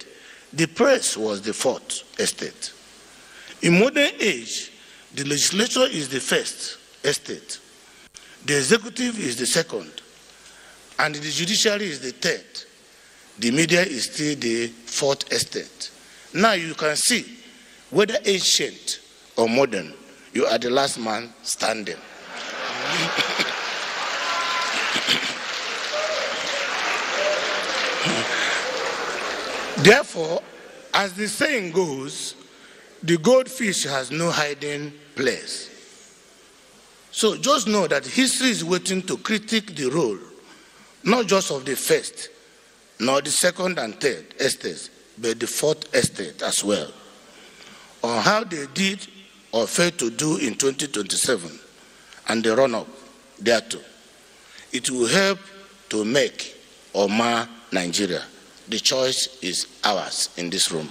the press was the fourth estate. In modern age, the legislature is the first estate, the executive is the second, and the judiciary is the third. The media is still the fourth estate. Now you can see, whether ancient or modern, you are the last man standing. Therefore, as the saying goes, the goldfish has no hiding place. So just know that history is waiting to critique the role, not just of the first, nor the second and third estates, but the fourth estate as well, on how they did or failed to do in 2027 and the run-up thereto. It will help to make or mar Nigeria. The choice is ours in this room.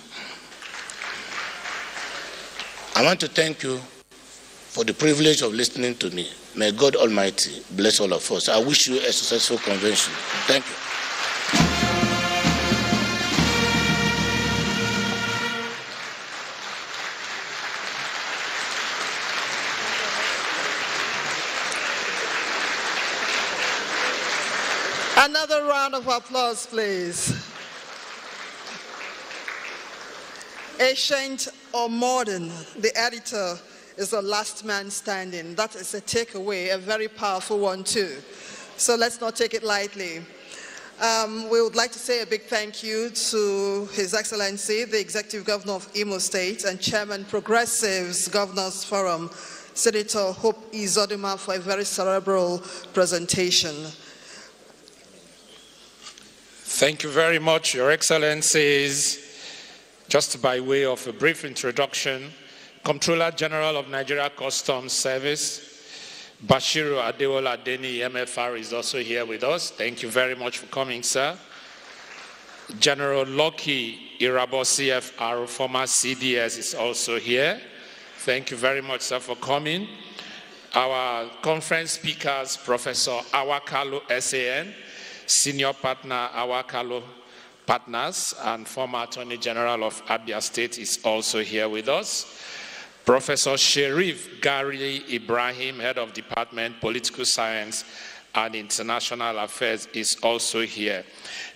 I want to thank you for the privilege of listening to me. May God Almighty bless all of us. I wish you a successful convention. Thank you. Another round of applause, please. Ancient or modern, the editor is the last man standing. That is a takeaway, a very powerful one too. So let's not take it lightly. We would like to say a big thank you to His Excellency, the Executive Governor of Imo State and Chairman Progressives Governors Forum, Senator Hope Uzodimma, for a very cerebral presentation. Thank you very much, Your Excellencies. Just by way of a brief introduction, Comptroller General of Nigeria Customs Service, Bashiru Adewola Deni, MFR, is also here with us. Thank you very much for coming, sir. General Lucky Irabo, CFR, former CDS, is also here. Thank you very much, sir, for coming. Our conference speakers, Professor Awakalu SAN, Senior Partner Awakalu Partners and former Attorney General of Abia State, is also here with us. Professor Sherif Gari Ibrahim, Head of Department, Political Science and International Affairs, is also here.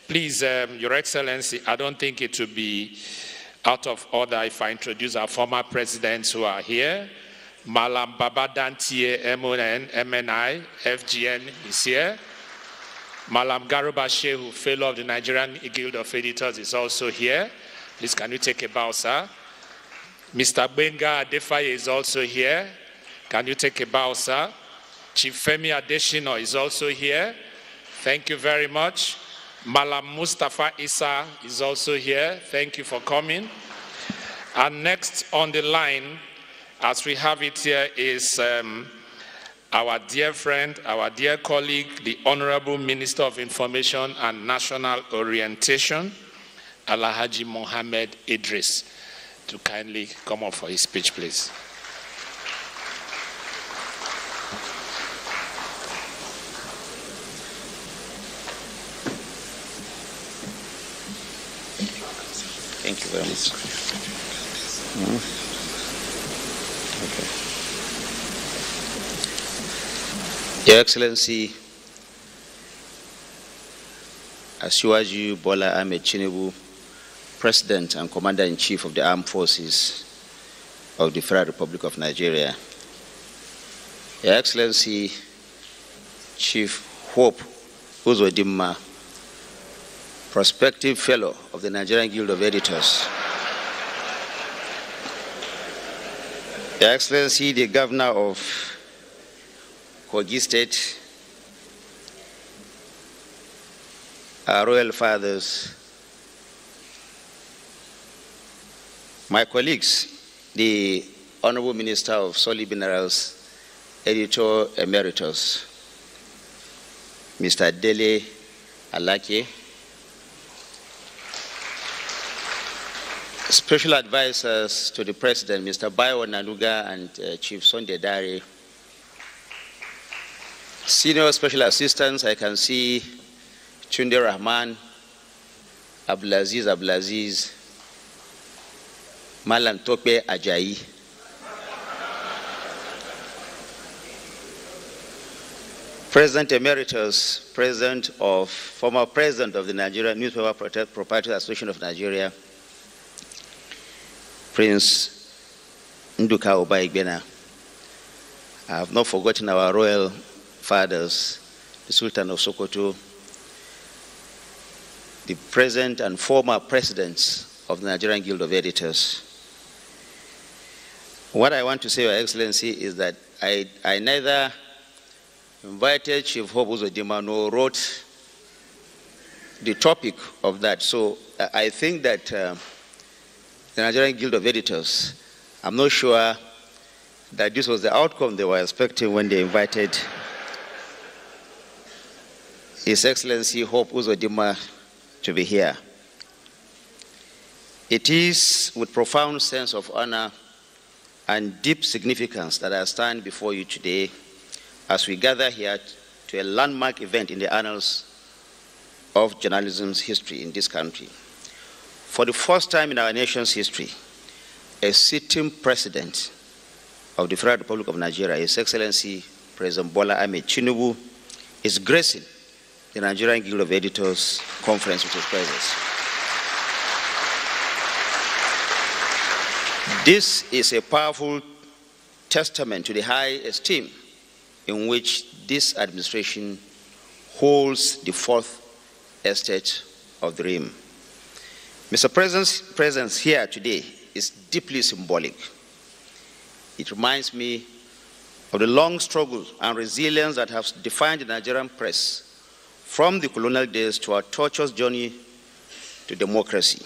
Please, Your Excellency, I don't think it would be out of order if I introduce our former presidents who are here. Malam Babadantie MON, MNI, FGN is here. Malam Garuba Shehu, Fellow of the Nigerian Guild of Editors, is also here. Please, can you take a bow, sir? Mr. Benga Adefaye is also here. Can you take a bow, sir? Chief Femi Adeshino is also here. Thank you very much. Malam Mustafa Issa is also here. Thank you for coming. And next on the line, as we have it here, is our dear friend, our dear colleague, the Honorable Minister of Information and National Orientation, Alhaji Mohammed Idris, to kindly come up for his speech, please. Thank you very much. Okay. Your Excellency, Asiwaju Bola Ahmed Tinubu, President and Commander-in-Chief of the Armed Forces of the Federal Republic of Nigeria, Your Excellency, Chief Hope Uzodimma, Prospective Fellow of the Nigerian Guild of Editors, Your Excellency, the Governor of Kogi State, our Royal Fathers, my colleagues, the Honorable Minister of Solid Minerals, Editor Emeritus, Mr. Dele Alake, Special Advisors to the President, Mr. Bayo Nanuga and Chief Sunday Dare, Senior Special Assistants, I can see Chunde Rahman, Abdulaziz, Malam Tope Ajayi, President Emeritus, former President of the Nigerian Newspaper Proprietors Association of Nigeria, Prince Nduka Obaigbena. I have not forgotten our royal fathers, the Sultan of Sokoto, the present and former presidents of the Nigerian Guild of Editors. What I want to say, Your Excellency, is that I neither invited Chief Hope Uzodimma nor wrote the topic of that. So I think that the Nigerian Guild of Editors, I'm not sure that this was the outcome they were expecting when they invited His Excellency Hope Uzodimma to be here. It is with profound sense of honor and deep significance that I stand before you today as we gather here to a landmark event in the annals of journalism's history in this country. For the first time in our nation's history, a sitting president of the Federal Republic of Nigeria, His Excellency President Bola Ahmed Tinubu, is gracing the Nigerian Guild of Editors conference with his presence. This is a powerful testament to the high esteem in which this administration holds the fourth estate of the realm. Mr. President's presence here today is deeply symbolic. It reminds me of the long struggle and resilience that have defined the Nigerian press from the colonial days to our tortuous journey to democracy.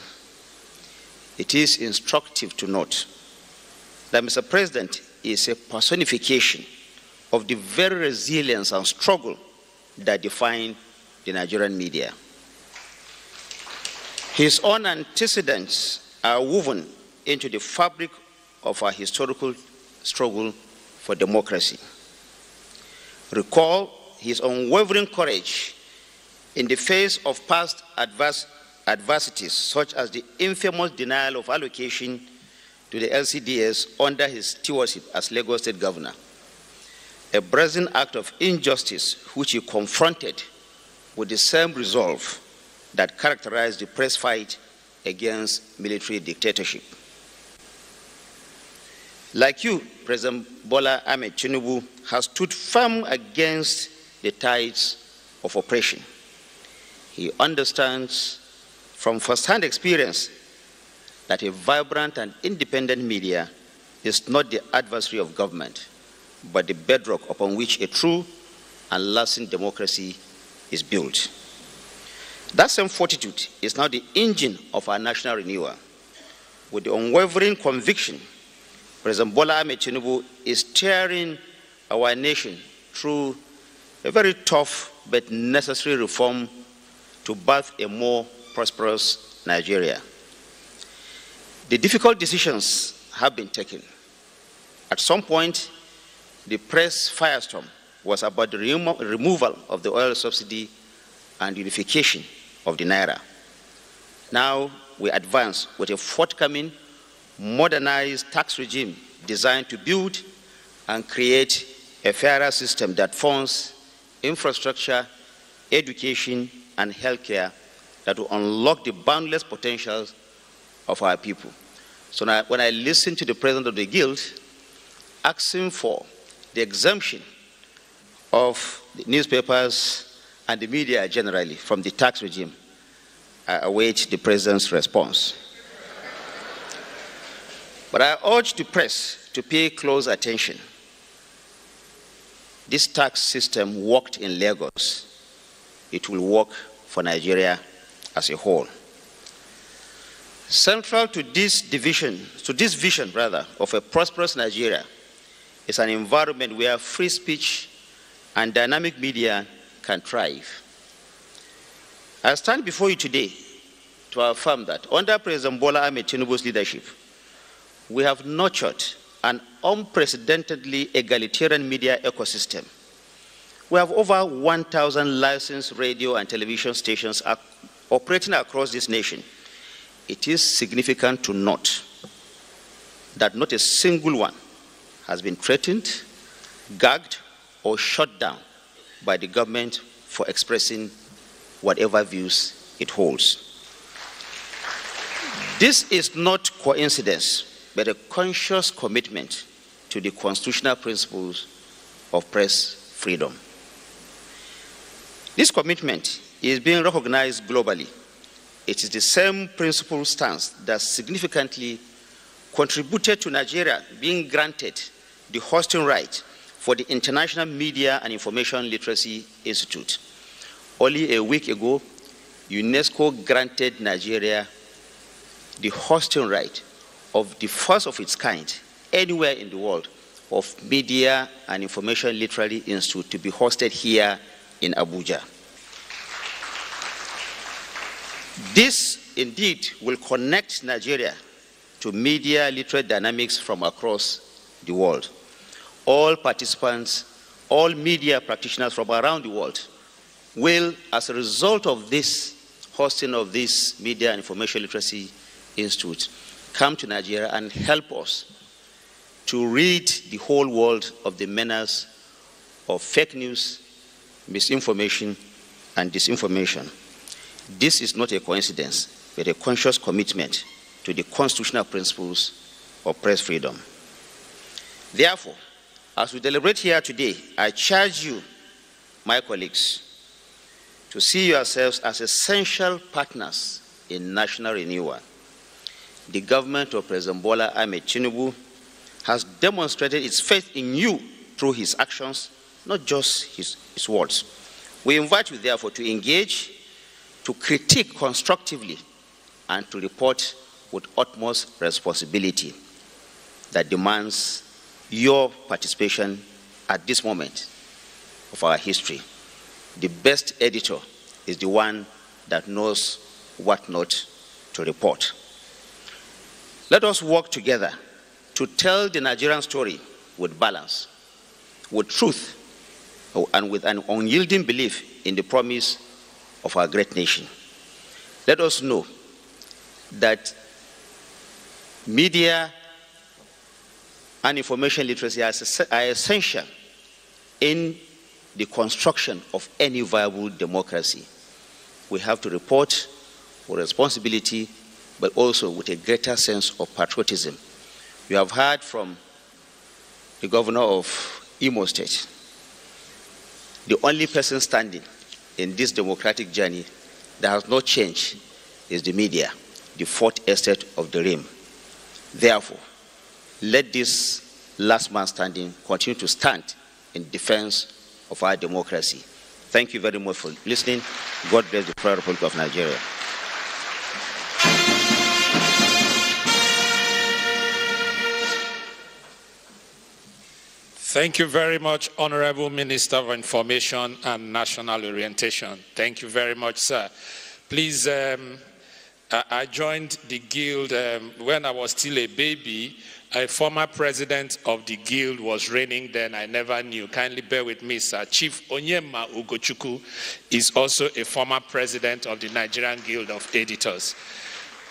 It is instructive to note that Mr. President is a personification of the very resilience and struggle that define the Nigerian media. His own antecedents are woven into the fabric of our historical struggle for democracy. Recall his unwavering courage in the face of past adversities, such as the infamous denial of allocation to the LCDS under his stewardship as Lagos State Governor, a brazen act of injustice which he confronted with the same resolve that characterized the press fight against military dictatorship. Like you, President Bola Ahmed Tinubu has stood firm against the tides of oppression. He understands from first-hand experience that a vibrant and independent media is not the adversary of government, but the bedrock upon which a true and lasting democracy is built. That same fortitude is now the engine of our national renewal. With the unwavering conviction, President Bola Ahmed Tinubu is steering our nation through a very tough but necessary reform to birth a more prosperous Nigeria. The difficult decisions have been taken. At some point, the press firestorm was about the removal of the oil subsidy and unification of the Naira. Now, we advance with a forthcoming modernized tax regime designed to build and create a fairer system that funds infrastructure, education, and healthcare that will unlock the boundless potentials of our people. So now, when I listen to the president of the Guild asking for the exemption of the newspapers and the media generally from the tax regime, I await the president's response. But I urge the press to pay close attention. This tax system worked in Lagos. It will work for Nigeria as a whole. Central to this vision of a prosperous Nigeria is an environment where free speech and dynamic media can thrive. I stand before you today to affirm that under President Bola Ahmed Tinubu's leadership, we have nurtured an unprecedentedly egalitarian media ecosystem. We have over 1,000 licensed radio and television stations operating across this nation. It is significant to note that not a single one has been threatened, gagged, or shut down by the government for expressing whatever views it holds. This is not coincidence, but a conscious commitment to the constitutional principles of press freedom. This commitment is being recognized globally. It is the same principle stance that significantly contributed to Nigeria being granted the hosting right for the International Media and Information Literacy Institute. Only a week ago, UNESCO granted Nigeria the hosting right of the first of its kind anywhere in the world of Media and Information Literary Institute to be hosted here in Abuja. This indeed will connect Nigeria to media literate dynamics from across the world. All participants, all media practitioners from around the world will, as a result of this hosting of this Media and Information Literacy Institute, come to Nigeria and help us to rid the whole world of the menace of fake news, misinformation, and disinformation. This is not a coincidence, but a conscious commitment to the constitutional principles of press freedom. Therefore, as we deliberate here today, I charge you, my colleagues, to see yourselves as essential partners in national renewal. The government of President Bola Ahmed Tinubu has demonstrated its faith in you through his actions, not just his words. We invite you, therefore, to engage, to critique constructively, and to report with utmost responsibility that demands your participation at this moment of our history. The best editor is the one that knows what not to report. Let us work together to tell the Nigerian story with balance, with truth, and with an unyielding belief in the promise of our great nation. Let us know that media and information literacy are essential in the construction of any viable democracy. We have to report with responsibility, but also with a greater sense of patriotism. You have heard from the governor of Imo State. The only person standing in this democratic journey that has not changed is the media, the fourth estate of the realm. Therefore, let this last man standing continue to stand in defense of our democracy. Thank you very much for listening. God bless the Federal Republic of Nigeria. Thank you very much, Honorable Minister of Information and National Orientation. Thank you very much, sir. Please, I joined the Guild when I was still a baby. A former president of the Guild was reigning then. I never knew. Kindly bear with me, sir. Chief Onyema Ugochukwu is also a former president of the Nigerian Guild of Editors.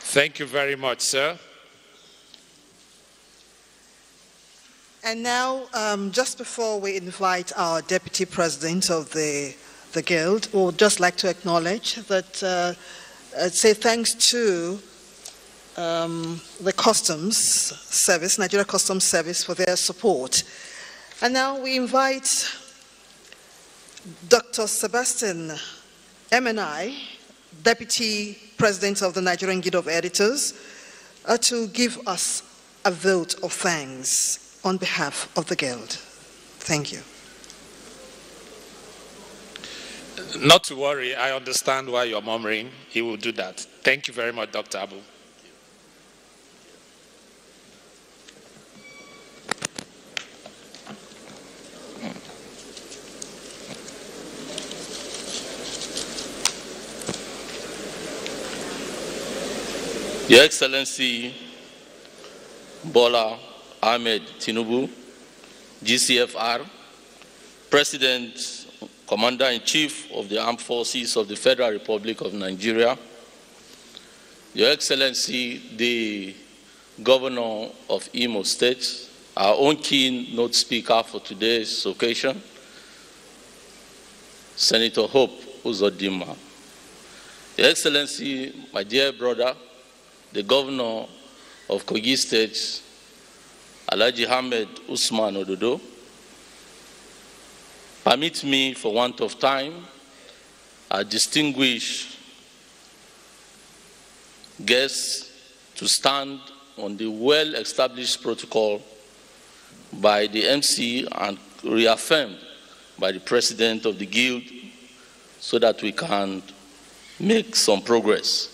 Thank you very much, sir. And now, just before we invite our Deputy President of the Guild, we would just like to acknowledge that, say thanks to the Customs Service, Nigeria Customs Service, for their support. And now we invite Dr. Sebastian MNI, Deputy President of the Nigerian Guild of Editors, to give us a vote of thanks on behalf of the Guild. Thank you. Not to worry, I understand why you're murmuring. He will do that. Thank you very much, Dr. Abu. Your Excellency Bola Ahmed Tinubu, GCFR, President, Commander-in-Chief of the Armed Forces of the Federal Republic of Nigeria, Your Excellency, the Governor of Imo State, our own keynote speaker for today's occasion, Senator Hope Uzodimma, Your Excellency, my dear brother, the Governor of Kogi State, Alhaji Ahmed Usman Ododo, permit me, for want of time, our distinguished guests to stand on the well-established protocol by the MC and reaffirmed by the President of the Guild so that we can make some progress.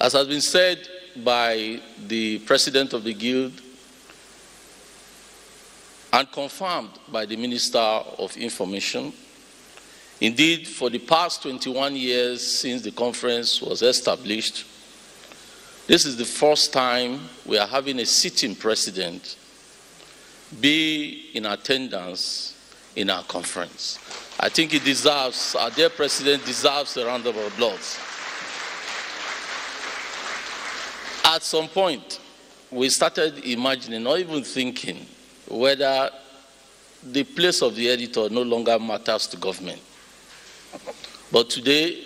As has been said by the President of the Guild and confirmed by the Minister of Information, indeed, for the past 21 years since the conference was established, this is the first time we are having a sitting president be in attendance in our conference. I think it deserves, our dear president deserves a round of applause. At some point, we started imagining, or even thinking, whether the place of the editor no longer matters to government. But today,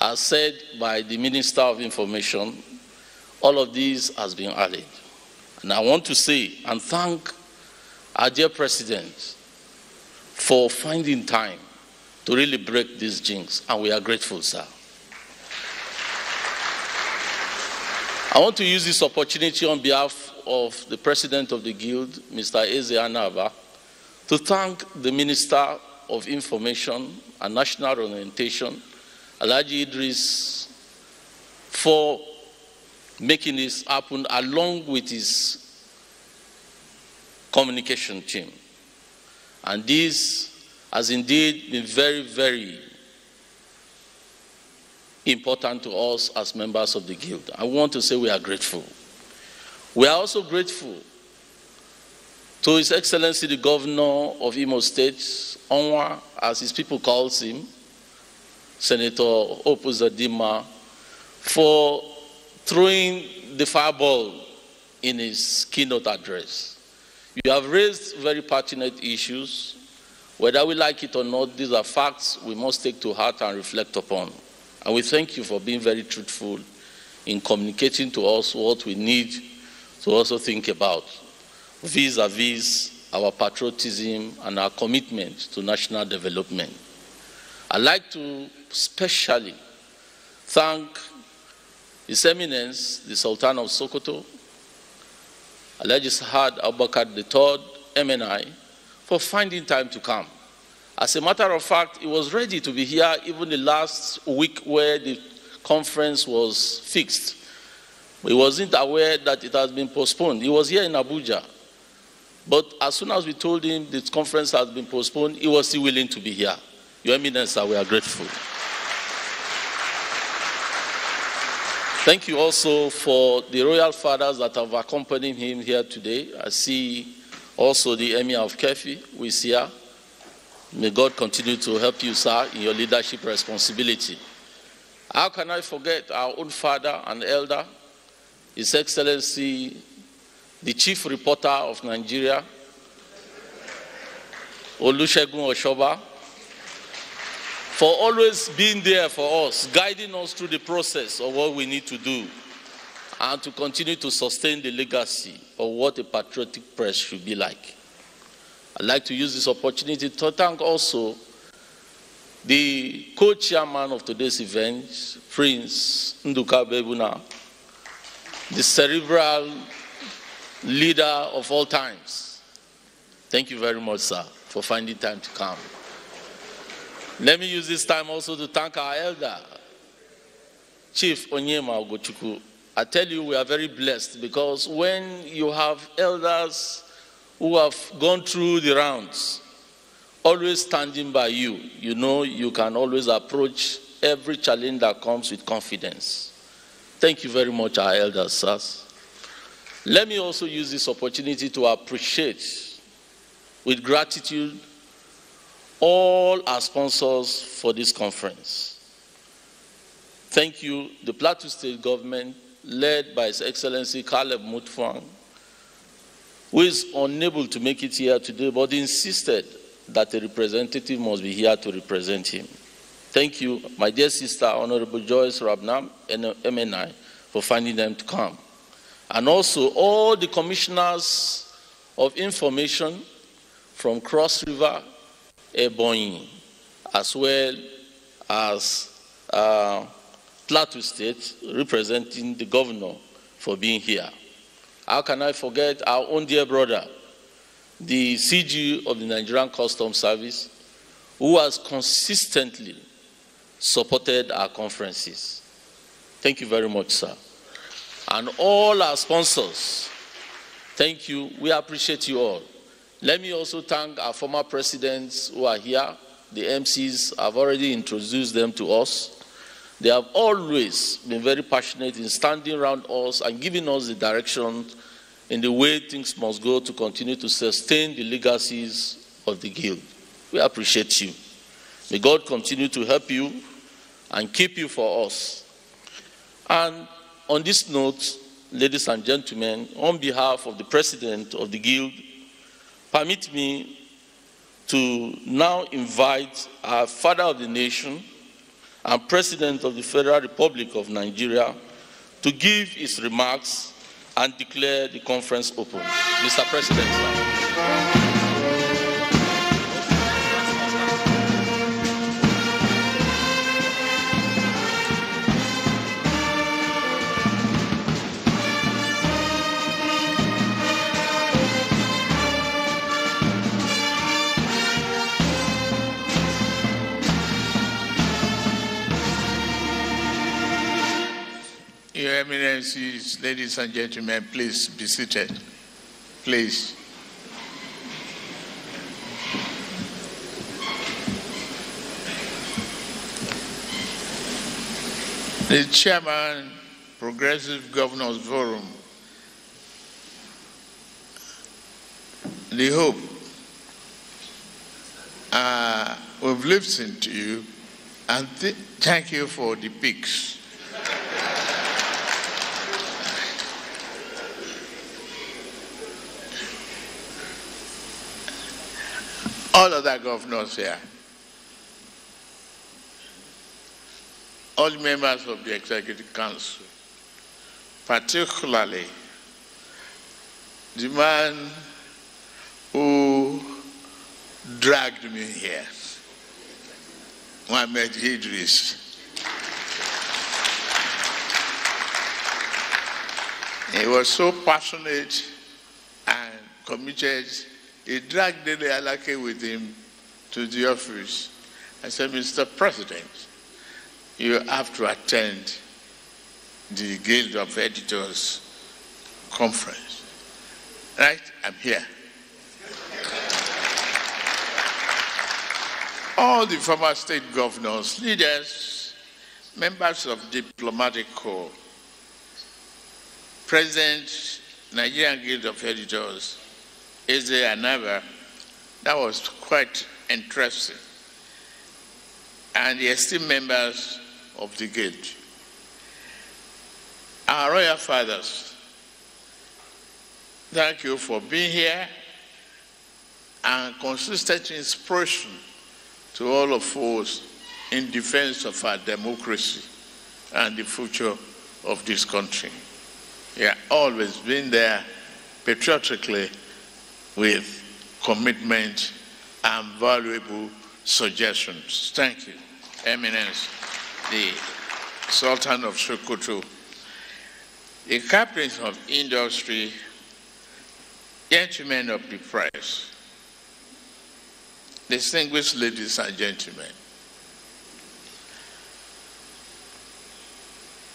as said by the Minister of Information, all of this has been added. And I want to say and thank our dear President for finding time to really break these jinx, and we are grateful, sir. I want to use this opportunity on behalf of the President of the Guild, Mr. Eze Anaba, to thank the Minister of Information and National Orientation, Alhaji Idris, for making this happen along with his communication team. And this has indeed been very, very important to us as members of the Guild. I want to say we are grateful. We are also grateful to His Excellency the Governor of Imo State, Onwa, as his people calls him, Senator Hope Uzodimma, for throwing the fireball in his keynote address. You have raised very pertinent issues. Whether we like it or not, these are facts we must take to heart and reflect upon. And we thank you for being very truthful in communicating to us what we need to also think about, vis-a-vis our patriotism and our commitment to national development. I'd like to specially thank His Eminence, the Sultan of Sokoto, Alhaji Sahad Abubakar III, MNI, for finding time to come. As a matter of fact, he was ready to be here even the last week where the conference was fixed. He wasn't aware that it has been postponed. He was here in Abuja. But as soon as we told him this conference has been postponed, he was still willing to be here. Your Eminence, sir, we are grateful. Thank you also for the royal fathers that have accompanied him here today. I see also the Emir of Kefi, who is here. May God continue to help you, sir, in your leadership responsibility. How can I forget our own father and elder, His Excellency, the Chief Reporter of Nigeria, Olusegun Oshoba, for always being there for us, guiding us through the process of what we need to do, and to continue to sustain the legacy of what a patriotic press should be like. I'd like to use this opportunity to thank also the co-chairman of today's event, Prince Nduka Bebuna, the cerebral leader of all times. Thank you very much, sir, for finding time to come. Let me use this time also to thank our elder, Chief Onyema Ogochukwu. I tell you, we are very blessed, because when you have elders who have gone through the rounds, always standing by you, you know you can always approach every challenge that comes with confidence. Thank you very much, our elders, sirs. Let me also use this opportunity to appreciate with gratitude all our sponsors for this conference. Thank you, the Plateau State government, led by His Excellency Caleb Mutfwang, who is unable to make it here today, but insisted that a representative must be here to represent him. Thank you, my dear sister, Honorable Joyce Rabnam, and MNI, for finding them to come. And also all the commissioners of information from Cross River, Ebonyi, as well as Plateau State, representing the governor, for being here. How can I forget our own dear brother, the CG of the Nigerian Customs Service, who has consistently supported our conferences. Thank you very much, sir. And all our sponsors, thank you. We appreciate you all. Let me also thank our former presidents who are here. The MCs, I've already introduced them to us. They have always been very passionate in standing around us and giving us the direction in the way things must go to continue to sustain the legacies of the Guild. We appreciate you. May God continue to help you and keep you for us. And on this note, ladies and gentlemen, on behalf of the President of the Guild, permit me to now invite our Father of the Nation and President of the Federal Republic of Nigeria to give his remarks and declare the conference open. Mr. President, sir. Your Eminences, ladies and gentlemen, please be seated. Please. The Chairman, Progressive Governors Forum, the hope, we've listened to you, and thank you for the picks. All other governors here, all members of the Executive Council, particularly the man who dragged me here, Mohammed Idris. He was so passionate and committed. He dragged Dele Alake with him to the office. I said, Mr. President, you have to attend the Guild of Editors conference. Right? I'm here. All the former state governors, leaders, members of diplomatic corps, President, Nigerian Guild of Editors, Eze Anaba, that was quite interesting. And the esteemed members of the Guild. Our royal fathers, thank you for being here and consistent inspiration to all of us in defense of our democracy and the future of this country. You have always been there patriotically with commitment and valuable suggestions. Thank you, Eminence, the Sultan of Sokoto, the captains of industry, gentlemen of the press, distinguished ladies and gentlemen.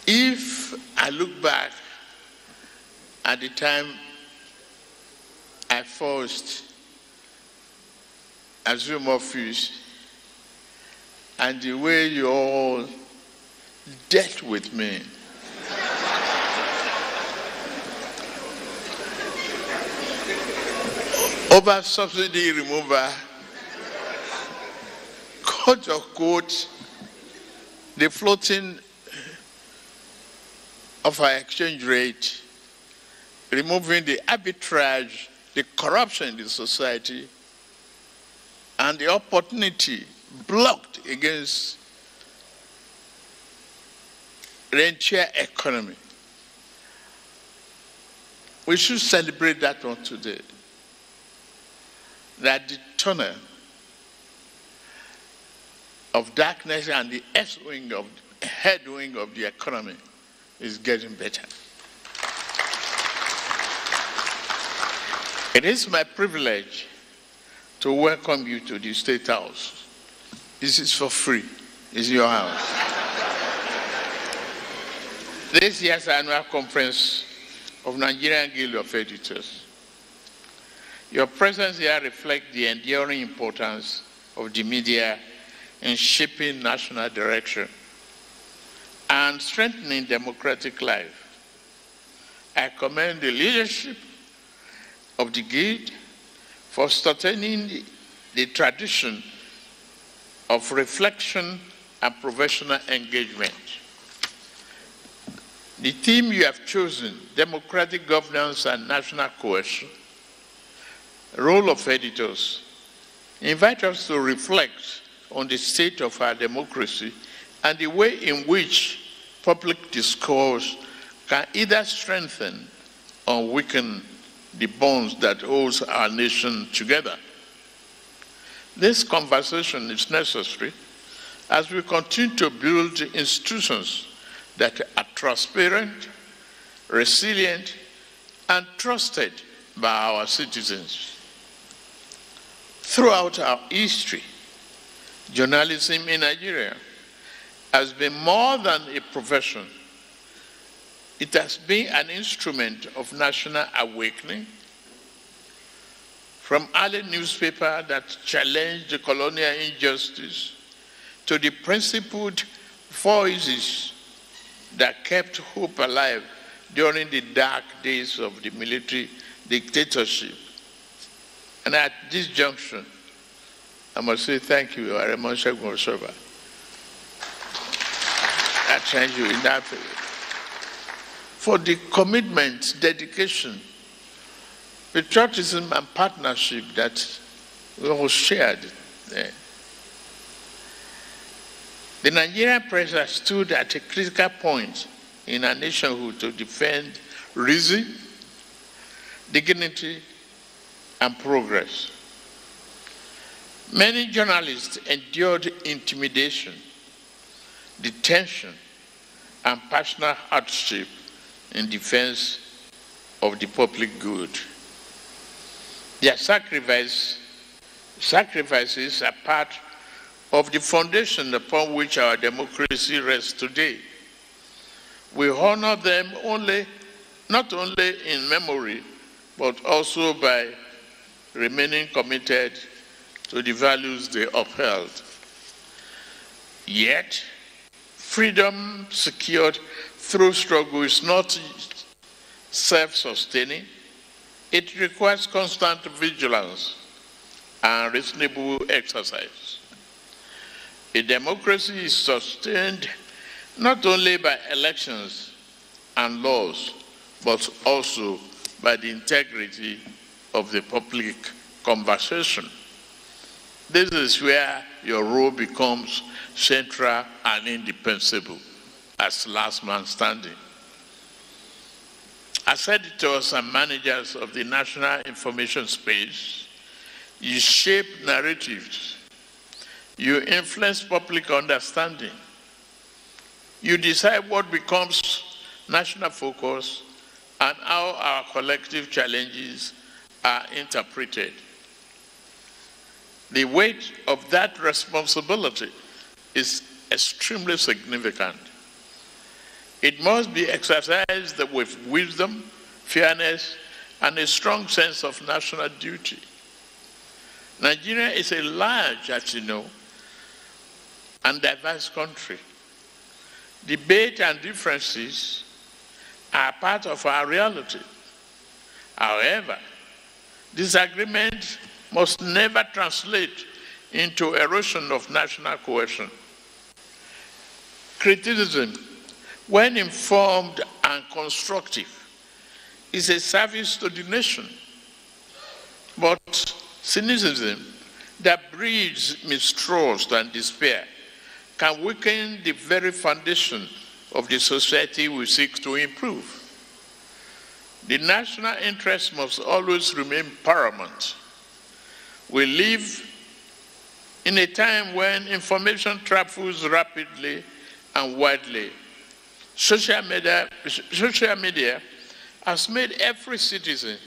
If I look back at the time I first assumed office and the way you all dealt with me, over subsidy removal, quote unquote, the floating of our exchange rate, removing the arbitrage, the corruption in the society, and the opportunity blocked against rentier economy. We should celebrate that one today. That the tunnel of darkness and the headwind of the economy is getting better. It is my privilege to welcome you to the State House. This is for free. It's your house. This year's annual conference of Nigerian Guild of Editors. Your presence here reflects the enduring importance of the media in shaping national direction and strengthening democratic life. I commend the leadership of the Guild for sustaining the tradition of reflection and professional engagement. The theme you have chosen, democratic governance and national cohesion, role of editors, invite us to reflect on the state of our democracy and the way in which public discourse can either strengthen or weaken the bonds that hold our nation together. This conversation is necessary as we continue to build institutions that are transparent, resilient, and trusted by our citizens. Throughout our history, journalism in Nigeria has been more than a profession. It has been an instrument of national awakening. From early newspapers that challenged the colonial injustice to the principled voices that kept hope alive during the dark days of the military dictatorship. And at this junction, I must say thank you, Aremon Segun Osorba. I thank you in that way for the commitment, dedication, patriotism, and partnership that we all shared there. The Nigerian press has stood at a critical point in our nationhood to defend reason, dignity, and progress. Many journalists endured intimidation, detention, and personal hardship in defense of the public good. Their sacrifices are part of the foundation upon which our democracy rests today. We honor them not only in memory, but also by remaining committed to the values they upheld. Yet, freedom secured through struggle is not self-sustaining. It requires constant vigilance and reasonable exercise. A democracy is sustained not only by elections and laws, but also by the integrity of the public conversation. This is where your role becomes central and indispensable as last man standing. As editors and managers of the national information space, you shape narratives, you influence public understanding, you decide what becomes national focus and how our collective challenges are interpreted. The weight of that responsibility is extremely significant. It must be exercised with wisdom, fairness, and a strong sense of national duty. Nigeria is a large, as you know, and diverse country. Debate and differences are part of our reality. However, disagreement must never translate into erosion of national cohesion. Criticism, when informed and constructive, is a service to the nation. But cynicism that breeds mistrust and despair can weaken the very foundation of the society we seek to improve. The national interest must always remain paramount. We live in a time when information travels rapidly and widely. Social media has made every citizen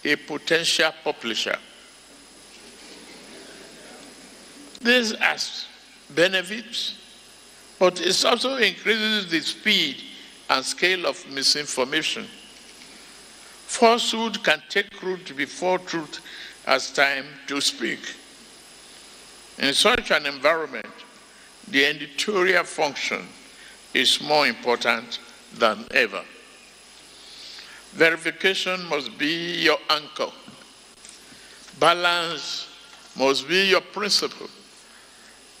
a potential publisher. This has benefits, but it also increases the speed and scale of misinformation. Falsehood can take root before truth has time to speak. In such an environment, the editorial function is more important than ever. Verification must be your anchor. Balance must be your principle.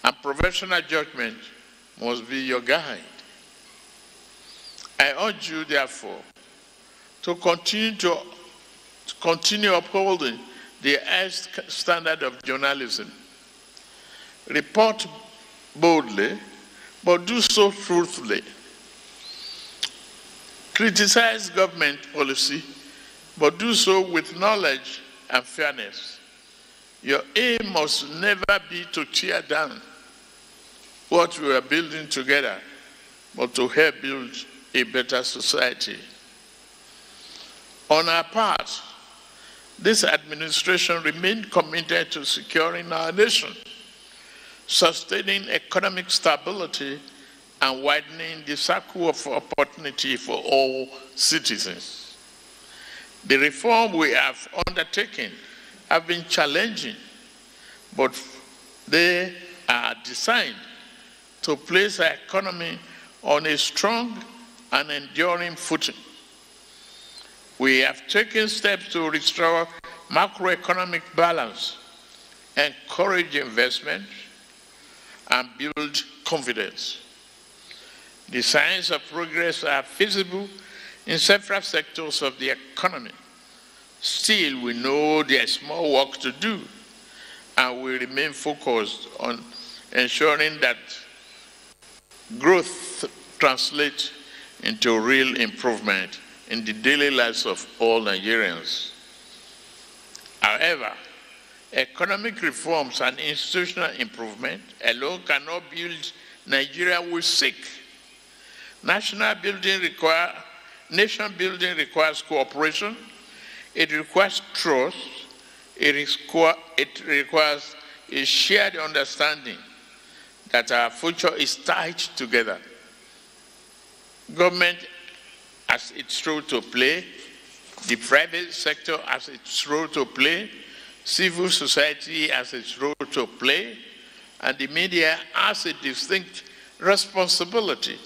And professional judgment must be your guide. I urge you, therefore, to continue upholding the highest standard of journalism. Report boldly, but do so truthfully. Criticize government policy, but do so with knowledge and fairness. Your aim must never be to tear down what we are building together, but to help build a better society. On our part, this administration remained committed to securing our nation, sustaining economic stability, and widening the circle of opportunity for all citizens. The reform we have undertaken have been challenging, but they are designed to place our economy on a strong and enduring footing. We have taken steps to restore macroeconomic balance, encourage investment, and build confidence. The signs of progress are visible in several sectors of the economy. Still, we know there is more work to do, and we remain focused on ensuring that growth translates into real improvement in the daily lives of all Nigerians. However, economic reforms and institutional improvement alone cannot build Nigeria we seek. Nation building requires cooperation, it requires trust, it requires a shared understanding that our future is tied together. Government has its role to play, the private sector has its role to play, civil society has its role to play, and the media has a distinct responsibility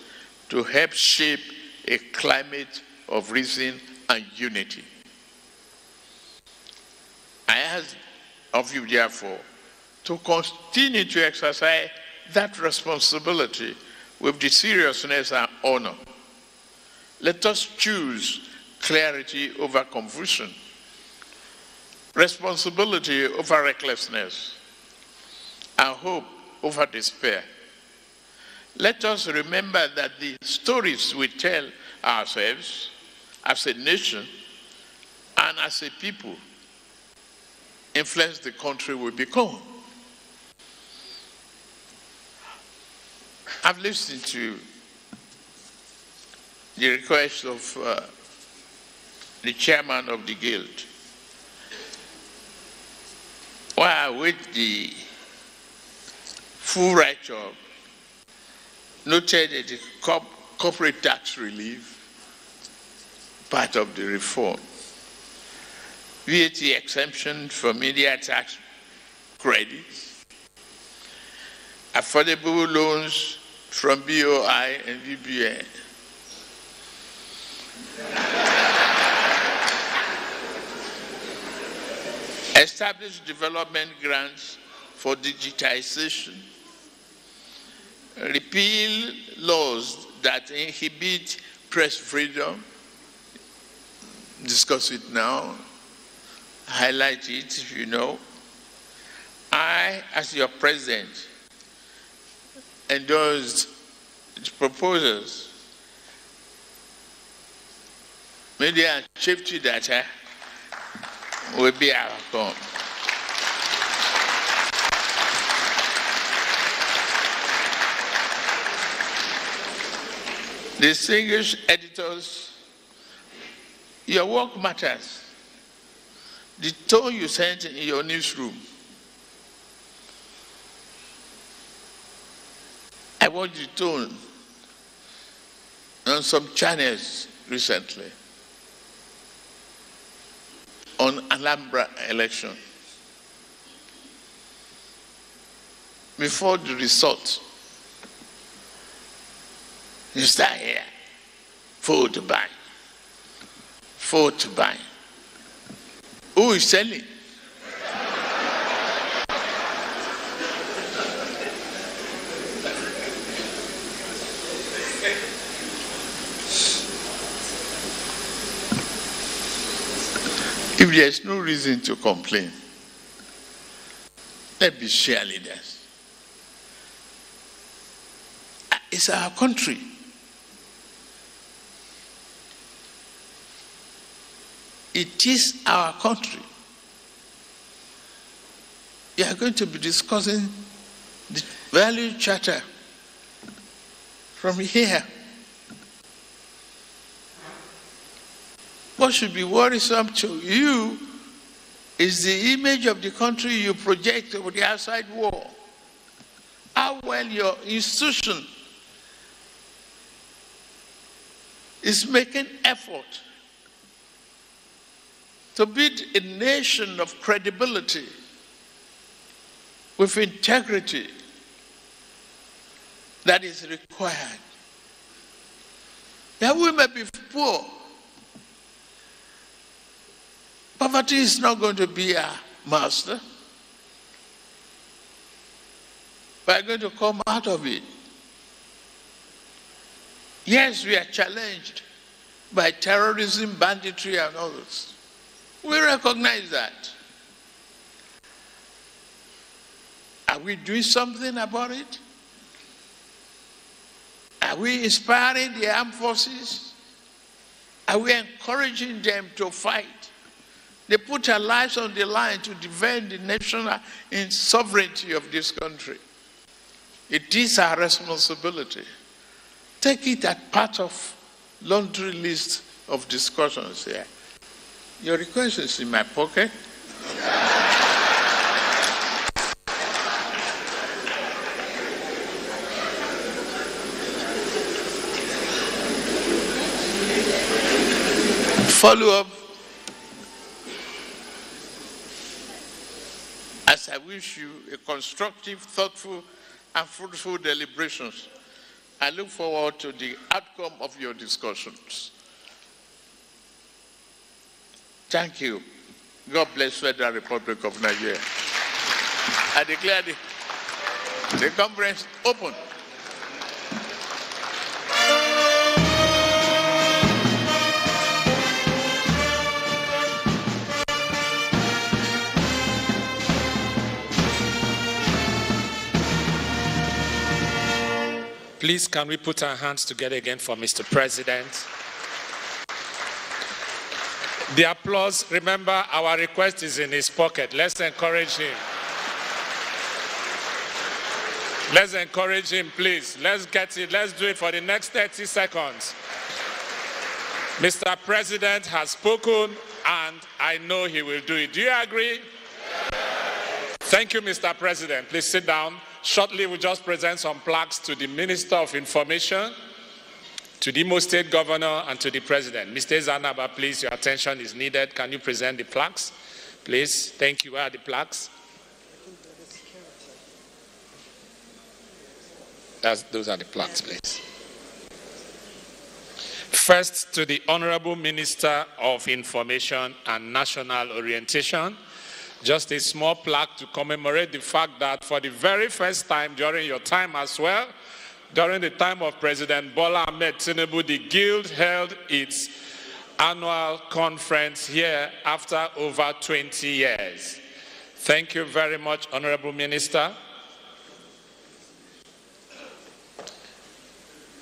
to help shape a climate of reason and unity. I ask of you, therefore, to continue to exercise that responsibility with the seriousness and honor. Let us choose clarity over confusion, responsibility over recklessness, and hope over despair. Let us remember that the stories we tell ourselves as a nation and as a people influence the country we become. I've listened to the request of the chairman of the guild. While I wait the full write-up, noted that the corporate tax relief, part of the reform, VAT exemption for media tax credits, affordable loans from BOI and VBN, establish development grants for digitization, repeal laws that inhibit press freedom, discuss it now, highlight it if you know. I, as your president, endorsed the proposals. Media and safety data will be our outcome. Distinguished editors, your work matters. The tone you sent in your newsroom. I watched the tone on some channels recently on Alhambra election. Before the result, you start here, vote to buy, vote to buy. Who is selling? If there's no reason to complain, let me share leaders. It's our country. It is our country. We are going to be discussing the value charter from here. What should be worrisome to you is the image of the country you project over the outside world. How well your institution is making effort to build a nation of credibility with integrity that is required. Yeah, we may be poor. Poverty is not going to be our master. We are going to come out of it. Yes, we are challenged by terrorism, banditry, and others. We recognize that. Are we doing something about it? Are we inspiring the armed forces? Are we encouraging them to fight? They put their lives on the line to defend the national sovereignty of this country. It is our responsibility. Take it as part of laundry list of discussions here. Your request is in my pocket. Follow up. As I wish you a constructive, thoughtful, and fruitful deliberations, I look forward to the outcome of your discussions. Thank you. God bless the Federal Republic of Nigeria. I declare the conference open. Please, can we put our hands together again for Mr. President? The applause, remember, our request is in his pocket. Let's encourage him. Let's encourage him, please. Let's get it. Let's do it for the next 30 seconds. Mr. President has spoken, and I know he will do it. Do you agree? Thank you, Mr. President. Please sit down. Shortly, we'll just present some plaques to the Minister of Information, to the Imo State Governor, and to the President. Mr. Eze-Anaba, please, your attention is needed. Can you present the plaques? Please. Thank you. Where are the plaques? Those are the plaques, please. First, to the Honorable Minister of Information and National Orientation, just a small plaque to commemorate the fact that for the very first time during your time as well, during the time of President Bola Ahmed Tinubu, the Guild held its annual conference here after over 20 years. Thank you very much, Honorable Minister.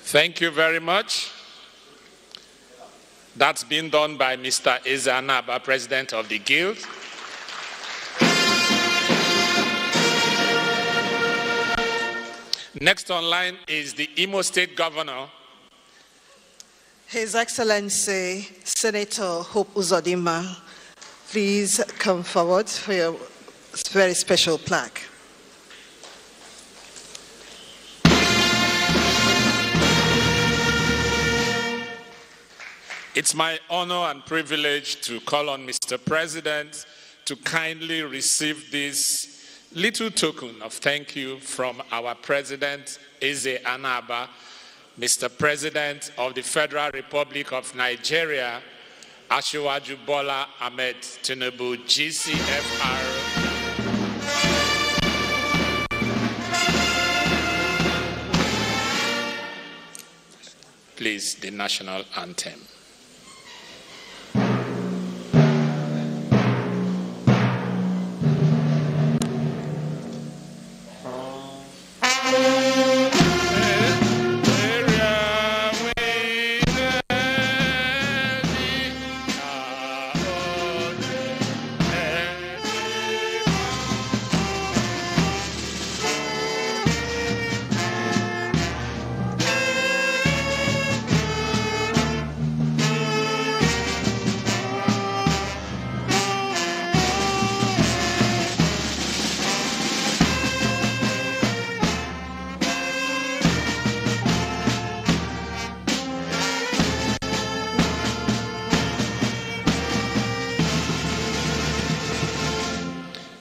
Thank you very much. That's been done by Mr. Eze-Anaba, President of the Guild. Next online is the Imo State Governor. His Excellency, Senator Hope Uzodimma, please come forward for your very special plaque. It's my honor and privilege to call on Mr. President to kindly receive this little token of thank you from our President, Eze-Anaba, Mr. President of the Federal Republic of Nigeria, Asiwaju Bola Ahmed Tinubu, GCFR. Please, the national anthem.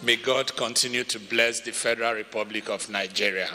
May God continue to bless the Federal Republic of Nigeria.